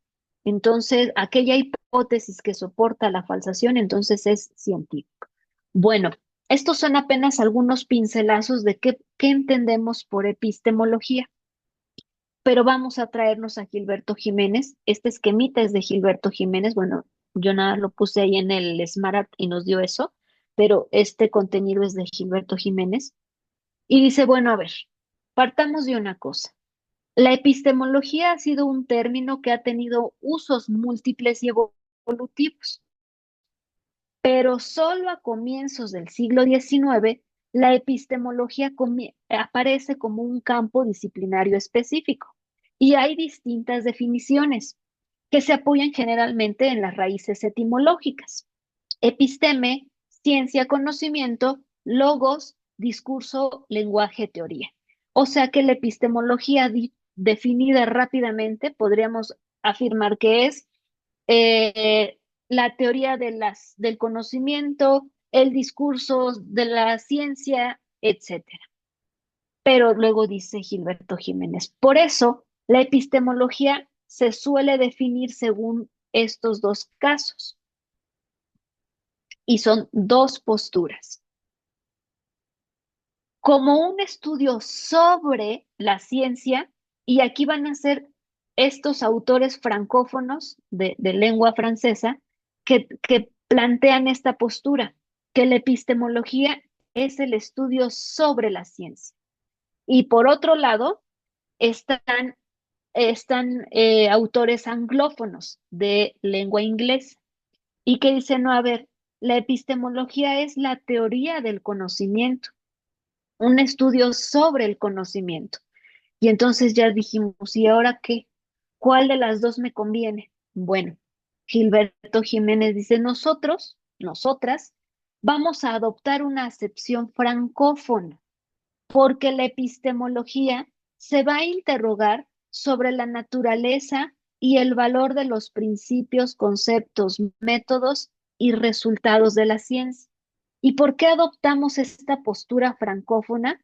Speaker 2: Entonces, aquella hipótesis que soporta la falsación, entonces es científico. Bueno, estos son apenas algunos pincelazos de qué entendemos por epistemología, pero vamos a traernos a Gilberto Jiménez. Este esquemita es de Gilberto Jiménez. Bueno, yo nada lo puse ahí en el Smart y nos dio eso, pero este contenido es de Gilberto Jiménez. Y dice, bueno, a ver, partamos de una cosa. La epistemología ha sido un término que ha tenido usos múltiples y evolutivos, pero solo a comienzos del siglo XIX la epistemología aparece como un campo disciplinario específico y hay distintas definiciones que se apoyan generalmente en las raíces etimológicas. Episteme, ciencia, conocimiento; logos, discurso, lenguaje, teoría. O sea que la epistemología definida rápidamente podríamos afirmar que es eh, la teoría del conocimiento, el discurso de la ciencia, etcétera. Pero luego dice Gilberto Jiménez, por eso la epistemología se suele definir según estos dos casos y son dos posturas. Como un estudio sobre la ciencia, y aquí van a ser estos autores francófonos de lengua francesa que plantean esta postura, que la epistemología es el estudio sobre la ciencia. Y por otro lado, están autores anglófonos de lengua inglesa y que dicen, no, a ver, la epistemología es la teoría del conocimiento, un estudio sobre el conocimiento. Y entonces ya dijimos, ¿y ahora qué? ¿Cuál de las dos me conviene? Bueno, Gilberto Jiménez dice, nosotras, vamos a adoptar una acepción francófona, porque la epistemología se va a interrogar sobre la naturaleza y el valor de los principios, conceptos, métodos y resultados de la ciencia. ¿Y por qué adoptamos esta postura francófona?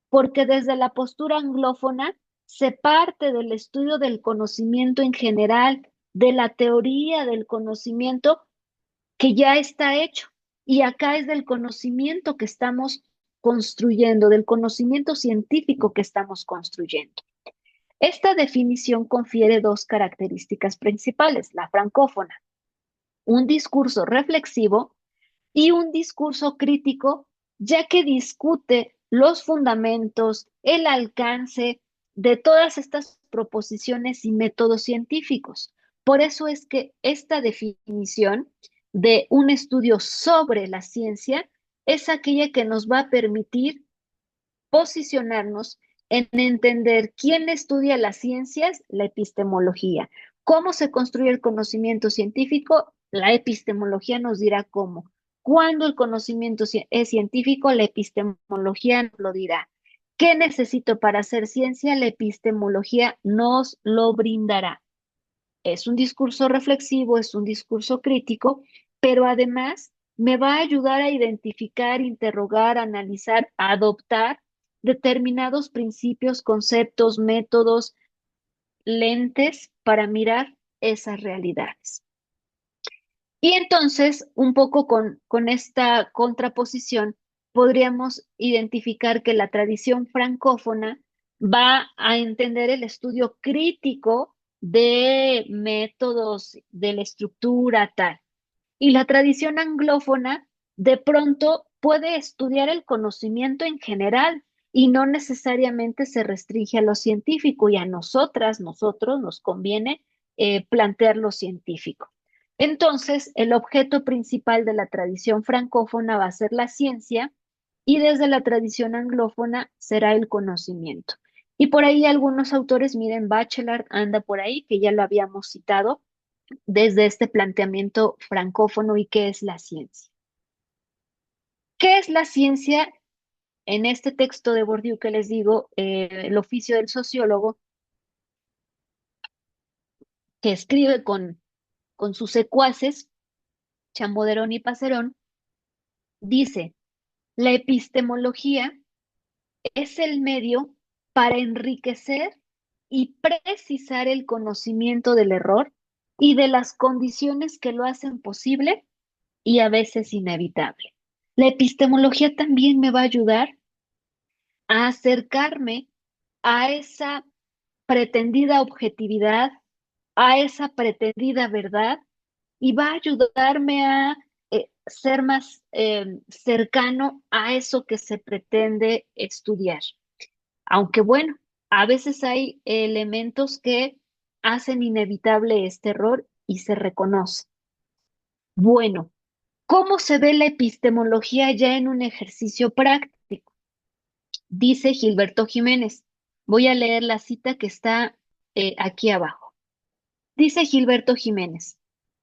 Speaker 2: Porque desde la postura anglófona se parte del estudio del conocimiento en general, de la teoría del conocimiento que ya está hecho. Y acá es del conocimiento que estamos construyendo, del conocimiento científico que estamos construyendo. Esta definición confiere dos características principales: la francófona, un discurso reflexivo y un discurso crítico, ya que discute los fundamentos, el alcance de todas estas proposiciones y métodos científicos. Por eso es que esta definición de un estudio sobre la ciencia es aquella que nos va a permitir posicionarnos en entender quién estudia las ciencias, la epistemología. ¿Cómo se construye el conocimiento científico? La epistemología nos dirá cómo. Cuando el conocimiento es científico, la epistemología nos lo dirá. ¿Qué necesito para hacer ciencia? La epistemología nos lo brindará. Es un discurso reflexivo, es un discurso crítico, pero además me va a ayudar a identificar, interrogar, analizar, adoptar determinados principios, conceptos, métodos, lentes para mirar esas realidades. Y entonces, un poco con esta contraposición, podríamos identificar que la tradición francófona va a entender el estudio crítico de métodos, de la estructura tal. Y la tradición anglófona de pronto puede estudiar el conocimiento en general y no necesariamente se restringe a lo científico, y a nosotros nos conviene plantear lo científico. Entonces, el objeto principal de la tradición francófona va a ser la ciencia y desde la tradición anglófona será el conocimiento. Y por ahí algunos autores, miren, Bachelard anda por ahí, que ya lo habíamos citado, desde este planteamiento francófono. ¿Y qué es la ciencia? ¿Qué es la ciencia? En este texto de Bourdieu que les digo, el oficio del sociólogo, que escribe con sus secuaces, Chamboderón y Passerón, dice, la epistemología es el medio para enriquecer y precisar el conocimiento del error y de las condiciones que lo hacen posible y a veces inevitable. La epistemología también me va a ayudar a acercarme a esa pretendida objetividad, a esa pretendida verdad, y va a ayudarme a ser más cercano a eso que se pretende estudiar. Aunque bueno, a veces hay elementos que hacen inevitable este error y se reconoce. Bueno, ¿cómo se ve la epistemología ya en un ejercicio práctico? Dice Gilberto Jiménez. Voy a leer la cita que está aquí abajo. Dice Gilberto Jiménez,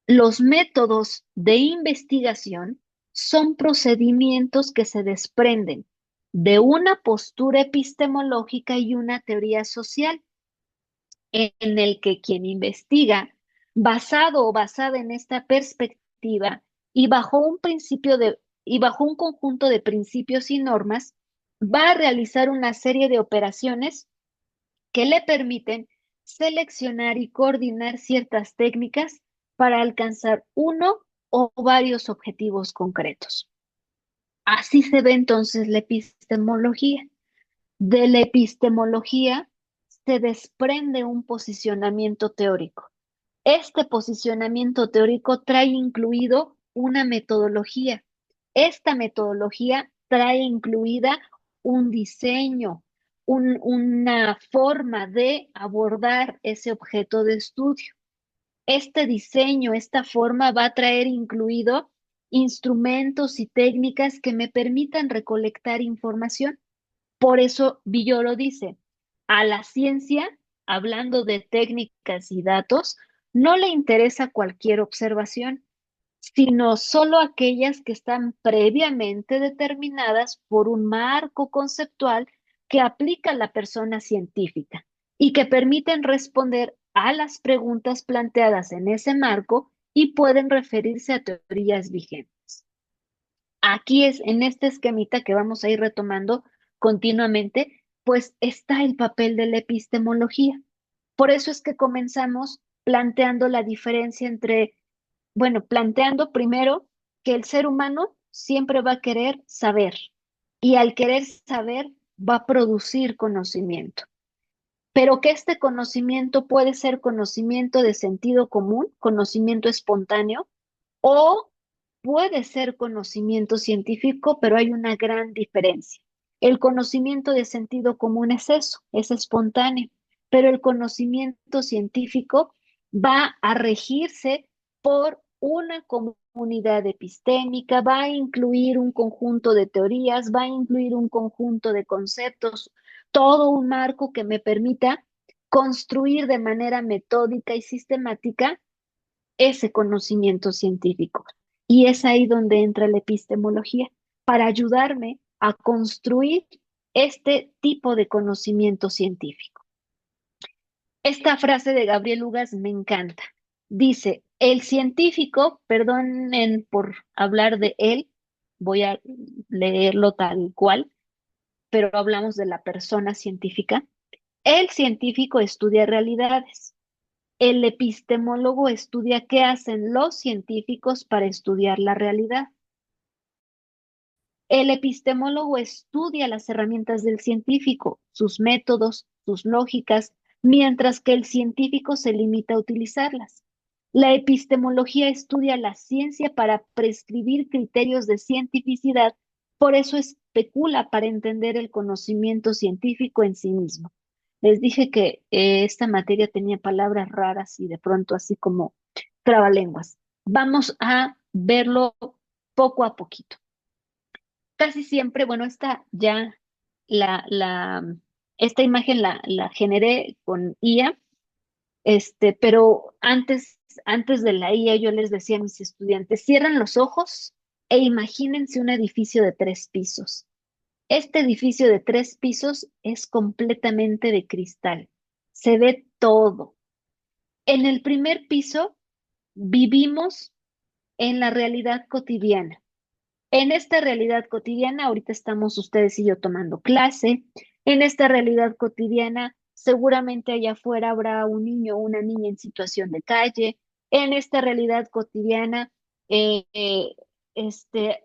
Speaker 2: los métodos de investigación son procedimientos que se desprenden de una postura epistemológica y una teoría social en el que quien investiga, basado o basada en esta perspectiva y bajo un conjunto de principios y normas, va a realizar una serie de operaciones que le permiten seleccionar y coordinar ciertas técnicas para alcanzar uno o varios objetivos concretos. Así se ve entonces la epistemología. De la epistemología se desprende un posicionamiento teórico. Este posicionamiento teórico trae incluido una metodología. Esta metodología trae incluida un diseño, una forma de abordar ese objeto de estudio. Este diseño, esta forma va a traer incluido instrumentos y técnicas que me permitan recolectar información. Por eso Villoro dice, a la ciencia, hablando de técnicas y datos, no le interesa cualquier observación, sino solo aquellas que están previamente determinadas por un marco conceptual que aplica la persona científica y que permiten responder a las preguntas planteadas en ese marco y pueden referirse a teorías vigentes. Aquí es en este esquemita que vamos a ir retomando continuamente, pues está el papel de la epistemología. Por eso es que comenzamos planteando la diferencia entre, bueno, planteando primero que el ser humano siempre va a querer saber y al querer saber va a producir conocimiento, pero que este conocimiento puede ser conocimiento de sentido común, conocimiento espontáneo, o puede ser conocimiento científico, pero hay una gran diferencia. El conocimiento de sentido común es eso, es espontáneo, pero el conocimiento científico va a regirse por una comunidad epistémica, va a incluir un conjunto de teorías, va a incluir un conjunto de conceptos, todo un marco que me permita construir de manera metódica y sistemática ese conocimiento científico. Y es ahí donde entra la epistemología, para ayudarme a construir este tipo de conocimiento científico. Esta frase de Gabriel Ugas me encanta. Dice, el científico, perdonen por hablar de él, voy a leerlo tal cual, pero hablamos de la persona científica. El científico estudia realidades. El epistemólogo estudia qué hacen los científicos para estudiar la realidad. El epistemólogo estudia las herramientas del científico, sus métodos, sus lógicas, mientras que el científico se limita a utilizarlas. La epistemología estudia la ciencia para prescribir criterios de cientificidad, por eso especula para entender el conocimiento científico en sí mismo. Les dije que esta materia tenía palabras raras y de pronto así como trabalenguas. Vamos a verlo poco a poquito. Casi siempre, bueno, esta imagen la generé con IA, pero antes de la IA yo les decía a mis estudiantes, cierren los ojos e imagínense un edificio de 3 pisos. Este edificio de 3 pisos es completamente de cristal. Se ve todo. En el primer piso vivimos en la realidad cotidiana. En esta realidad cotidiana, ahorita estamos ustedes y yo tomando clase. En esta realidad cotidiana, seguramente allá afuera habrá un niño o una niña en situación de calle. En esta realidad cotidiana, eh, eh,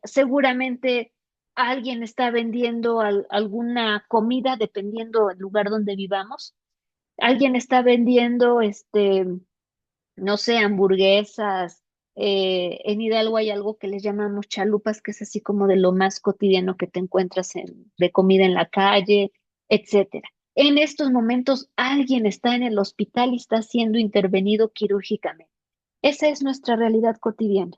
Speaker 2: seguramente alguien está vendiendo alguna comida dependiendo del lugar donde vivamos. Alguien está vendiendo, no sé, hamburguesas. En Hidalgo hay algo que les llamamos chalupas, que es así como de lo más cotidiano que te encuentras de comida en la calle, etcétera. En estos momentos alguien está en el hospital y está siendo intervenido quirúrgicamente. Esa es nuestra realidad cotidiana.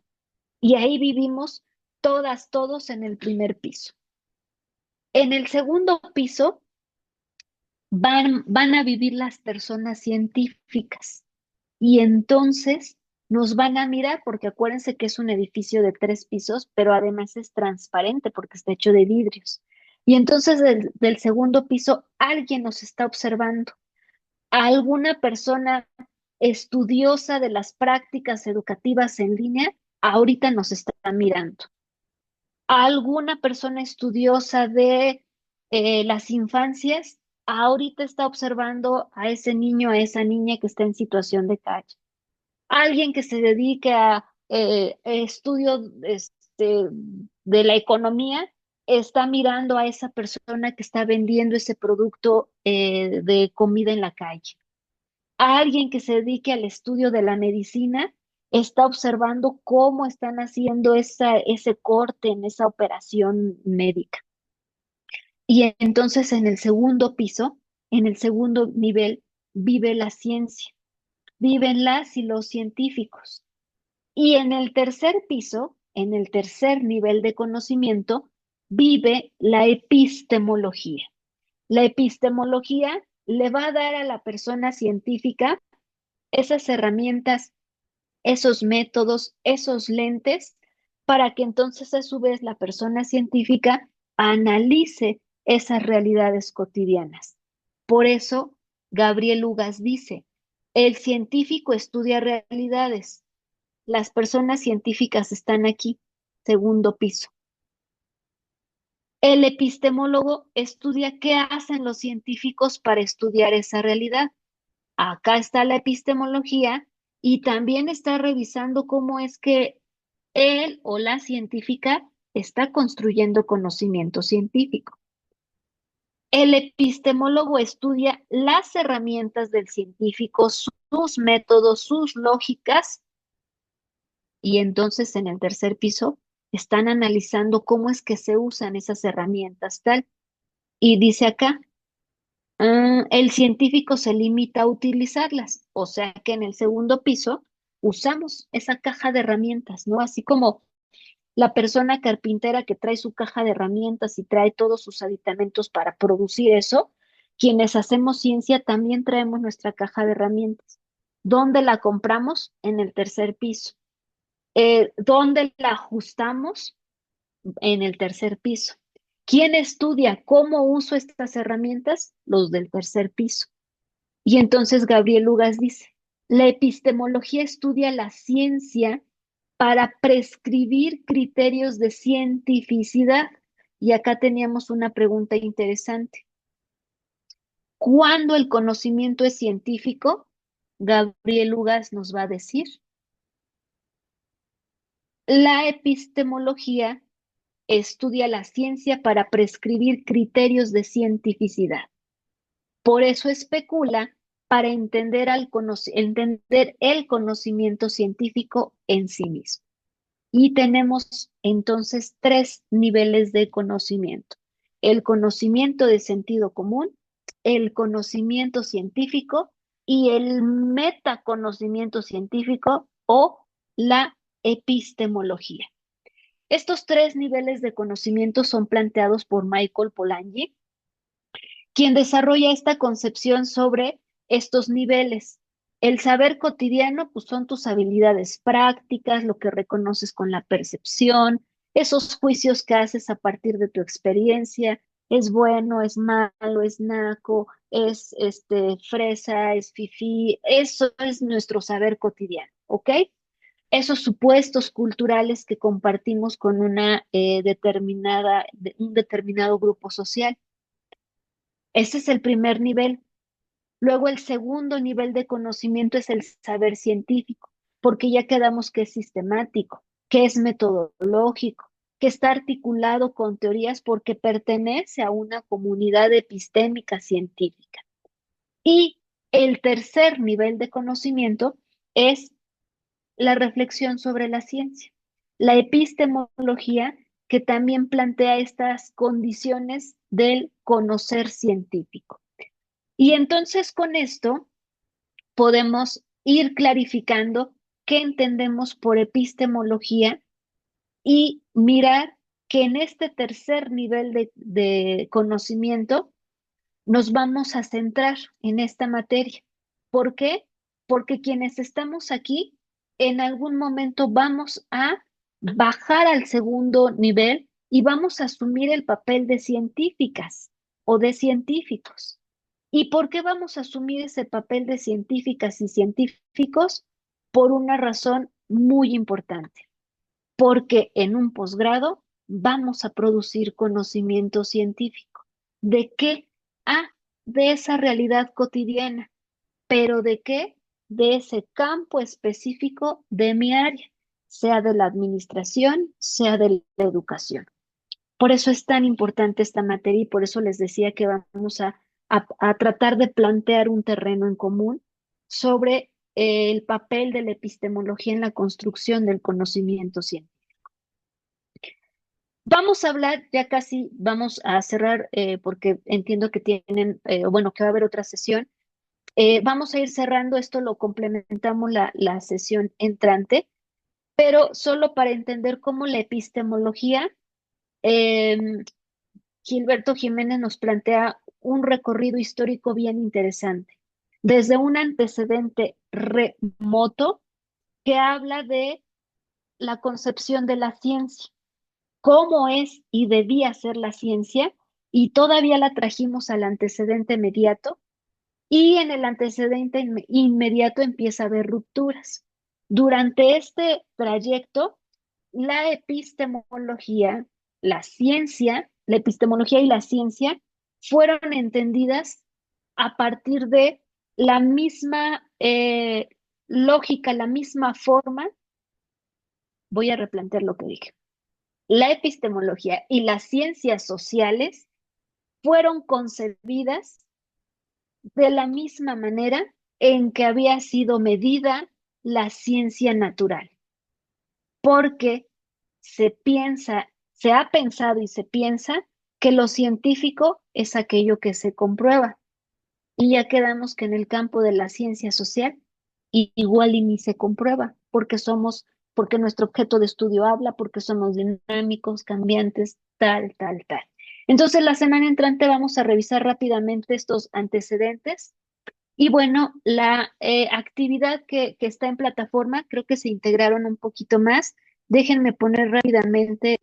Speaker 2: Y ahí vivimos todas, todos en el primer piso. En el segundo piso van a vivir las personas científicas. Y entonces nos van a mirar, porque acuérdense que es un edificio de 3 pisos, pero además es transparente porque está hecho de vidrios. Y entonces del segundo piso alguien nos está observando. Alguna persona estudiosa de las prácticas educativas en línea ahorita nos está mirando. Alguna persona estudiosa de las infancias ahorita está observando a ese niño, a esa niña que está en situación de calle. Alguien que se dedique a estudio de la economía está mirando a esa persona que está vendiendo ese producto de comida en la calle. Alguien que se dedique al estudio de la medicina está observando cómo están haciendo ese corte en esa operación médica. Y entonces en el segundo piso, en el segundo nivel, vive la ciencia, viven las y los científicos. Y en el tercer piso, en el tercer nivel de conocimiento, vive la epistemología. La epistemología le va a dar a la persona científica esas herramientas, esos métodos, esos lentes, para que entonces a su vez la persona científica analice esas realidades cotidianas. Por eso, Gabriel Ugas dice, el científico estudia realidades, las personas científicas están aquí, segundo piso. El epistemólogo estudia qué hacen los científicos para estudiar esa realidad. Acá está la epistemología y también está revisando cómo es que él o la científica está construyendo conocimiento científico. El epistemólogo estudia las herramientas del científico, sus métodos, sus lógicas, y entonces en el tercer piso están analizando cómo es que se usan esas herramientas tal. Y dice acá, el científico se limita a utilizarlas, o sea que en el segundo piso usamos esa caja de herramientas, ¿no? Así como la persona carpintera que trae su caja de herramientas y trae todos sus aditamentos para producir eso, quienes hacemos ciencia también traemos nuestra caja de herramientas. ¿Dónde la compramos? En el tercer piso. ¿Dónde la ajustamos? En el tercer piso. ¿Quién estudia cómo uso estas herramientas? Los del tercer piso. Y entonces Gabriel Ugas dice, la epistemología estudia la ciencia para prescribir criterios de cientificidad. Y acá teníamos una pregunta interesante. ¿Cuándo el conocimiento es científico? Gabriel Ugas nos va a decir. La epistemología estudia la ciencia para prescribir criterios de cientificidad. Por eso especula para entender el conocimiento científico en sí mismo. Y tenemos entonces 3 niveles de conocimiento. El conocimiento de sentido común, el conocimiento científico y el metaconocimiento científico o la epistemología. Estos 3 niveles de conocimiento son planteados por Michael Polanyi, quien desarrolla esta concepción sobre estos niveles. El saber cotidiano, pues son tus habilidades prácticas, lo que reconoces con la percepción, esos juicios que haces a partir de tu experiencia, es bueno, es malo, es naco, es fresa, es fifí, eso es nuestro saber cotidiano, ¿ok? Esos supuestos culturales que compartimos con un determinado grupo social. Ese es el primer nivel. Luego el segundo nivel de conocimiento es el saber científico. porque ya quedamos que es sistemático, que es metodológico, que está articulado con teorías porque pertenece a una comunidad epistémica científica. Y el tercer nivel de conocimiento es la reflexión sobre la ciencia, la epistemología que también plantea estas condiciones del conocer científico. Y entonces con esto podemos ir clarificando qué entendemos por epistemología y mirar que en este tercer nivel de conocimiento nos vamos a centrar en esta materia. ¿Por qué? Porque quienes estamos aquí, en algún momento vamos a bajar al segundo nivel y vamos a asumir el papel de científicas o de científicos. ¿Y por qué vamos a asumir ese papel de científicas y científicos? Por una razón muy importante, porque en un posgrado vamos a producir conocimiento científico. ¿De qué? Ah, de esa realidad cotidiana. ¿Pero de qué? De ese campo específico de mi área, sea de la administración, sea de la educación. Por eso es tan importante esta materia y por eso les decía que vamos a tratar de plantear un terreno en común sobre el papel de la epistemología en la construcción del conocimiento científico. Vamos a hablar, ya casi vamos a cerrar porque entiendo que tienen, bueno, que va a haber otra sesión. Vamos a ir cerrando, esto lo complementamos la sesión entrante, pero solo para entender cómo la epistemología, em, Gilberto Jiménez nos plantea un recorrido histórico bien interesante, desde un antecedente remoto que habla de la concepción de la ciencia, cómo es y debía ser la ciencia, y todavía la trajimos al antecedente inmediato, y en el antecedente inmediato empieza a haber rupturas. Durante este trayecto, la epistemología, la ciencia, la epistemología y la ciencia fueron entendidas a partir de la misma lógica, la misma forma. Voy a replantear lo que dije. La epistemología y las ciencias sociales fueron concebidas de la misma manera en que había sido medida la ciencia natural, porque se ha pensado y se piensa que lo científico es aquello que se comprueba. Y ya quedamos que en el campo de la ciencia social igual y ni se comprueba, porque nuestro objeto de estudio habla, porque somos dinámicos, cambiantes, tal, tal, tal. Entonces, la semana entrante vamos a revisar rápidamente estos antecedentes. Y bueno, la actividad que está en plataforma, creo que se integraron un poquito más. Déjenme poner rápidamente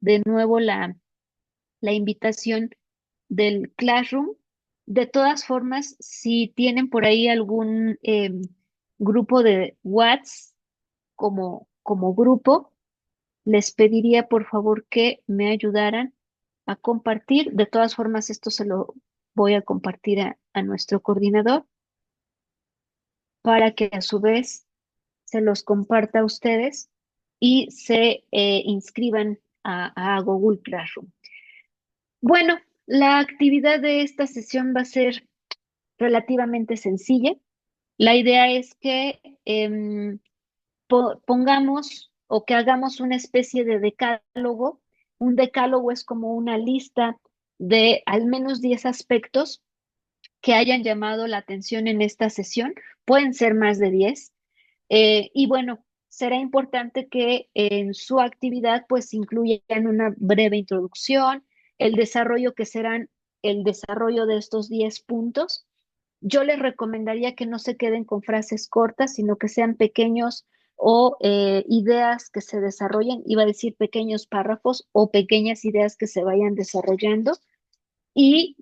Speaker 2: de nuevo la invitación del Classroom. De todas formas, si tienen por ahí algún grupo de WhatsApp como grupo, les pediría por favor que me ayudaran a compartir. De todas formas, esto se lo voy a compartir a nuestro coordinador para que a su vez se los comparta a ustedes y se inscriban a Google Classroom. Bueno, la actividad de esta sesión va a ser relativamente sencilla. La idea es que pongamos o que hagamos una especie de decálogo. Un decálogo es como una lista de al menos 10 aspectos que hayan llamado la atención en esta sesión. Pueden ser más de 10. Y bueno, será importante que en su actividad pues incluyan una breve introducción, el desarrollo que serán el desarrollo de estos 10 puntos. Yo les recomendaría que no se queden con frases cortas, sino que sean pequeños o ideas que se desarrollen, iba a decir pequeños párrafos o pequeñas ideas que se vayan desarrollando y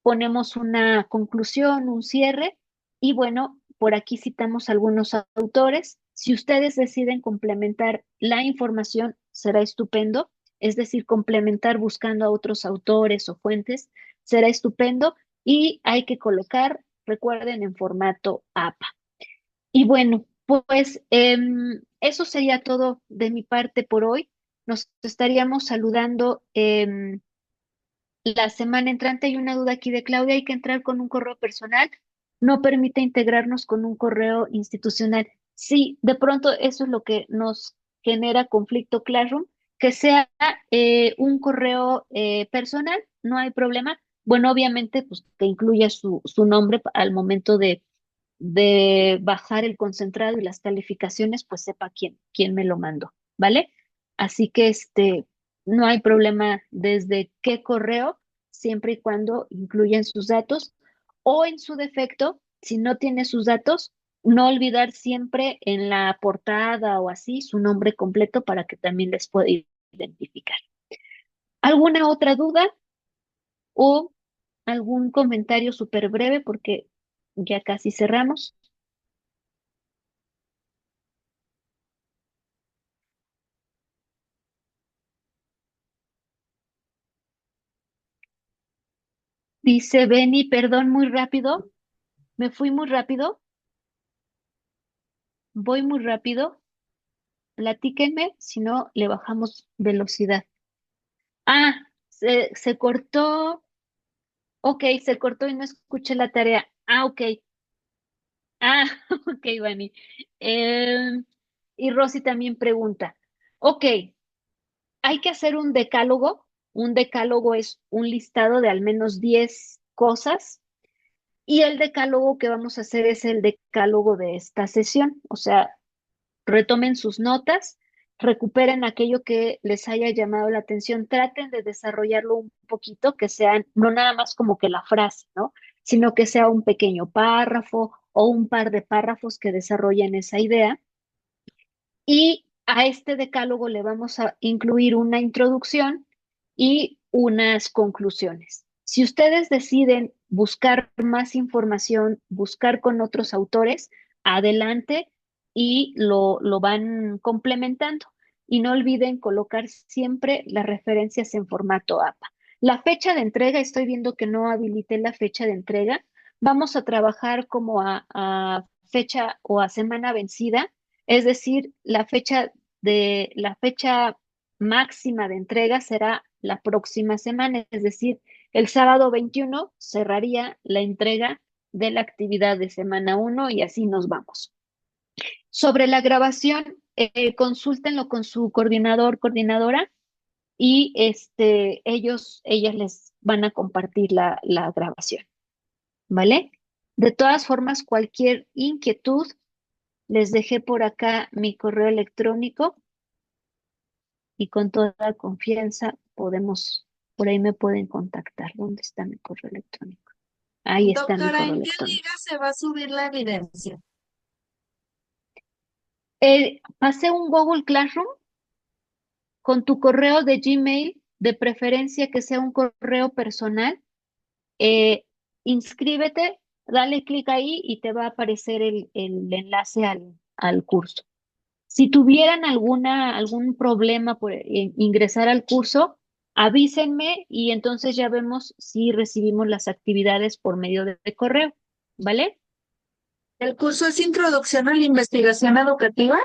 Speaker 2: ponemos una conclusión, un cierre y bueno, por aquí citamos algunos autores. Si ustedes deciden complementar la información, será estupendo, es decir, complementar buscando a otros autores o fuentes, será estupendo y hay que colocar, recuerden, en formato APA. Y bueno, Pues eso sería todo de mi parte por hoy. Nos estaríamos saludando la semana entrante. Hay una duda aquí de Claudia, hay que entrar con un correo personal, no permite integrarnos con un correo institucional. Sí, de pronto eso es lo que nos genera conflicto Classroom, que sea un correo personal, no hay problema. Bueno, obviamente, pues que incluya su nombre al momento de bajar el concentrado y las calificaciones, pues sepa quién me lo mandó, ¿vale? Así que no hay problema desde qué correo, siempre y cuando incluyan sus datos o en su defecto, si no tiene sus datos, no olvidar siempre en la portada o así su nombre completo para que también les pueda identificar. ¿Alguna otra duda o algún comentario súper breve? Porque ya casi cerramos. Dice Benny, perdón, muy rápido. Me fui muy rápido. Voy muy rápido. Platíquenme, si no, le bajamos velocidad. Ah, se cortó. Ok, se cortó y no escuché la tarea. Ah, ok. Ah, ok, Vani. Y Rosy también pregunta. Ok, hay que hacer un decálogo. Un decálogo es un listado de al menos 10 cosas. Y el decálogo que vamos a hacer es el decálogo de esta sesión. O sea, retomen sus notas, recuperen aquello que les haya llamado la atención, traten de desarrollarlo un poquito, que sean no nada más como que la frase, ¿no? Sino que sea un pequeño párrafo o un par de párrafos que desarrollen esa idea. Y a este decálogo le vamos a incluir una introducción y unas conclusiones. Si ustedes deciden buscar más información, buscar con otros autores, adelante y lo van complementando. Y no olviden colocar siempre las referencias en formato APA. La fecha de entrega, estoy viendo que no habilité la fecha de entrega. Vamos a trabajar como a fecha o a semana vencida, es decir, la fecha máxima de entrega será la próxima semana, es decir, el sábado 21 cerraría la entrega de la actividad de semana 1 y así nos vamos. Sobre la grabación, consúltenlo con su coordinador, coordinadora y ellas les van a compartir la grabación, ¿vale? De todas formas, cualquier inquietud, les dejé por acá mi correo electrónico y con toda confianza por ahí me pueden contactar. ¿Dónde está mi correo electrónico? Ahí está mi
Speaker 5: Doctora,
Speaker 2: correo
Speaker 5: ¿en qué
Speaker 2: electrónico.
Speaker 5: liga se va a subir la evidencia?
Speaker 2: Pasé un Google Classroom con tu correo de Gmail, de preferencia que sea un correo personal. eh, Inscríbete, dale clic ahí y te va a aparecer el enlace al curso. Si tuvieran algún problema por ingresar al curso, avísenme y entonces ya vemos si recibimos las actividades por medio de correo, ¿vale?
Speaker 5: ¿El curso es Introducción a la Investigación Educativa?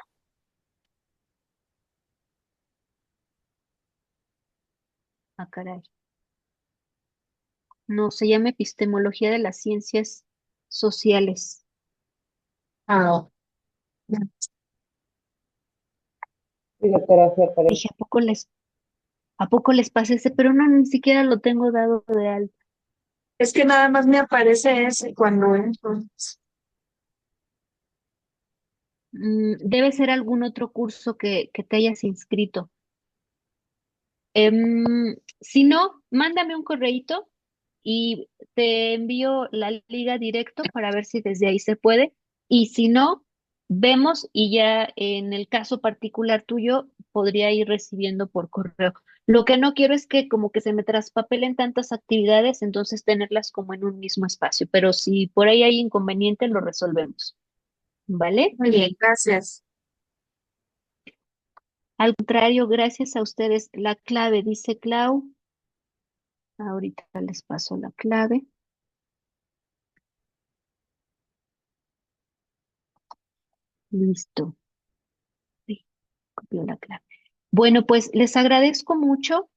Speaker 2: Ah, caray. No, se llama Epistemología de las Ciencias Sociales.
Speaker 5: Ah,
Speaker 4: Sí, doctora, sí aparece.
Speaker 2: Dije, ¿a poco les pasé ese? Pero no, ni siquiera lo tengo dado de alta.
Speaker 5: es que nada más me aparece ese cuando entro.
Speaker 2: Debe ser algún otro curso que te hayas inscrito. Si no, mándame un correíto y te envío la liga directo para ver si desde ahí se puede. Y si no, vemos y ya en el caso particular tuyo podría ir recibiendo por correo. Lo que no quiero es que como que se me traspapelen tantas actividades, entonces tenerlas como en un mismo espacio. Pero si por ahí hay inconveniente, lo resolvemos. ¿Vale?
Speaker 5: Muy bien, gracias.
Speaker 2: Al contrario, gracias a ustedes. La clave, dice Clau. Ahorita les paso la clave. Listo. Sí, copió la clave. Bueno, pues les agradezco mucho.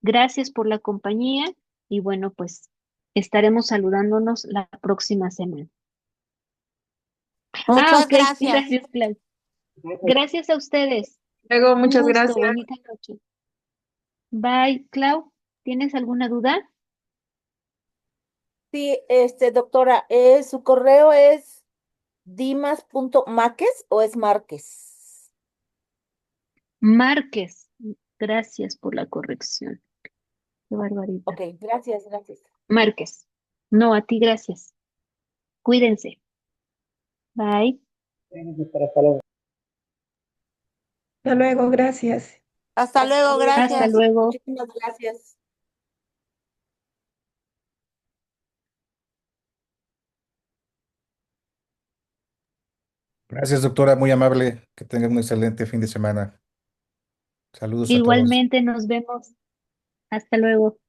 Speaker 2: Gracias por la compañía y bueno, pues estaremos saludándonos la próxima semana. Ah,
Speaker 6: Muchas
Speaker 2: ok.
Speaker 6: gracias.
Speaker 2: Gracias, Clau.
Speaker 4: Gracias.
Speaker 2: Gracias a ustedes.
Speaker 5: Luego,
Speaker 2: Un
Speaker 5: muchas
Speaker 2: gusto.
Speaker 5: gracias.
Speaker 2: Bonita noche. Bye. Clau, ¿tienes alguna duda?
Speaker 6: Sí, doctora, ¿su correo es dimas.máquez o es Márquez?
Speaker 2: Márquez. Gracias por la corrección. Qué barbaridad.
Speaker 6: Ok, gracias, gracias.
Speaker 2: Márquez. No, a ti gracias. Cuídense. Bye.
Speaker 4: Gracias, doctora. Hasta luego.
Speaker 5: Hasta luego, gracias.
Speaker 6: Hasta luego,
Speaker 2: Hasta
Speaker 6: gracias.
Speaker 2: luego.
Speaker 6: Muchísimas gracias.
Speaker 1: Gracias, doctora, muy amable. Que tengan un excelente fin de semana. Saludos a todos.
Speaker 2: Igualmente nos vemos. Hasta luego.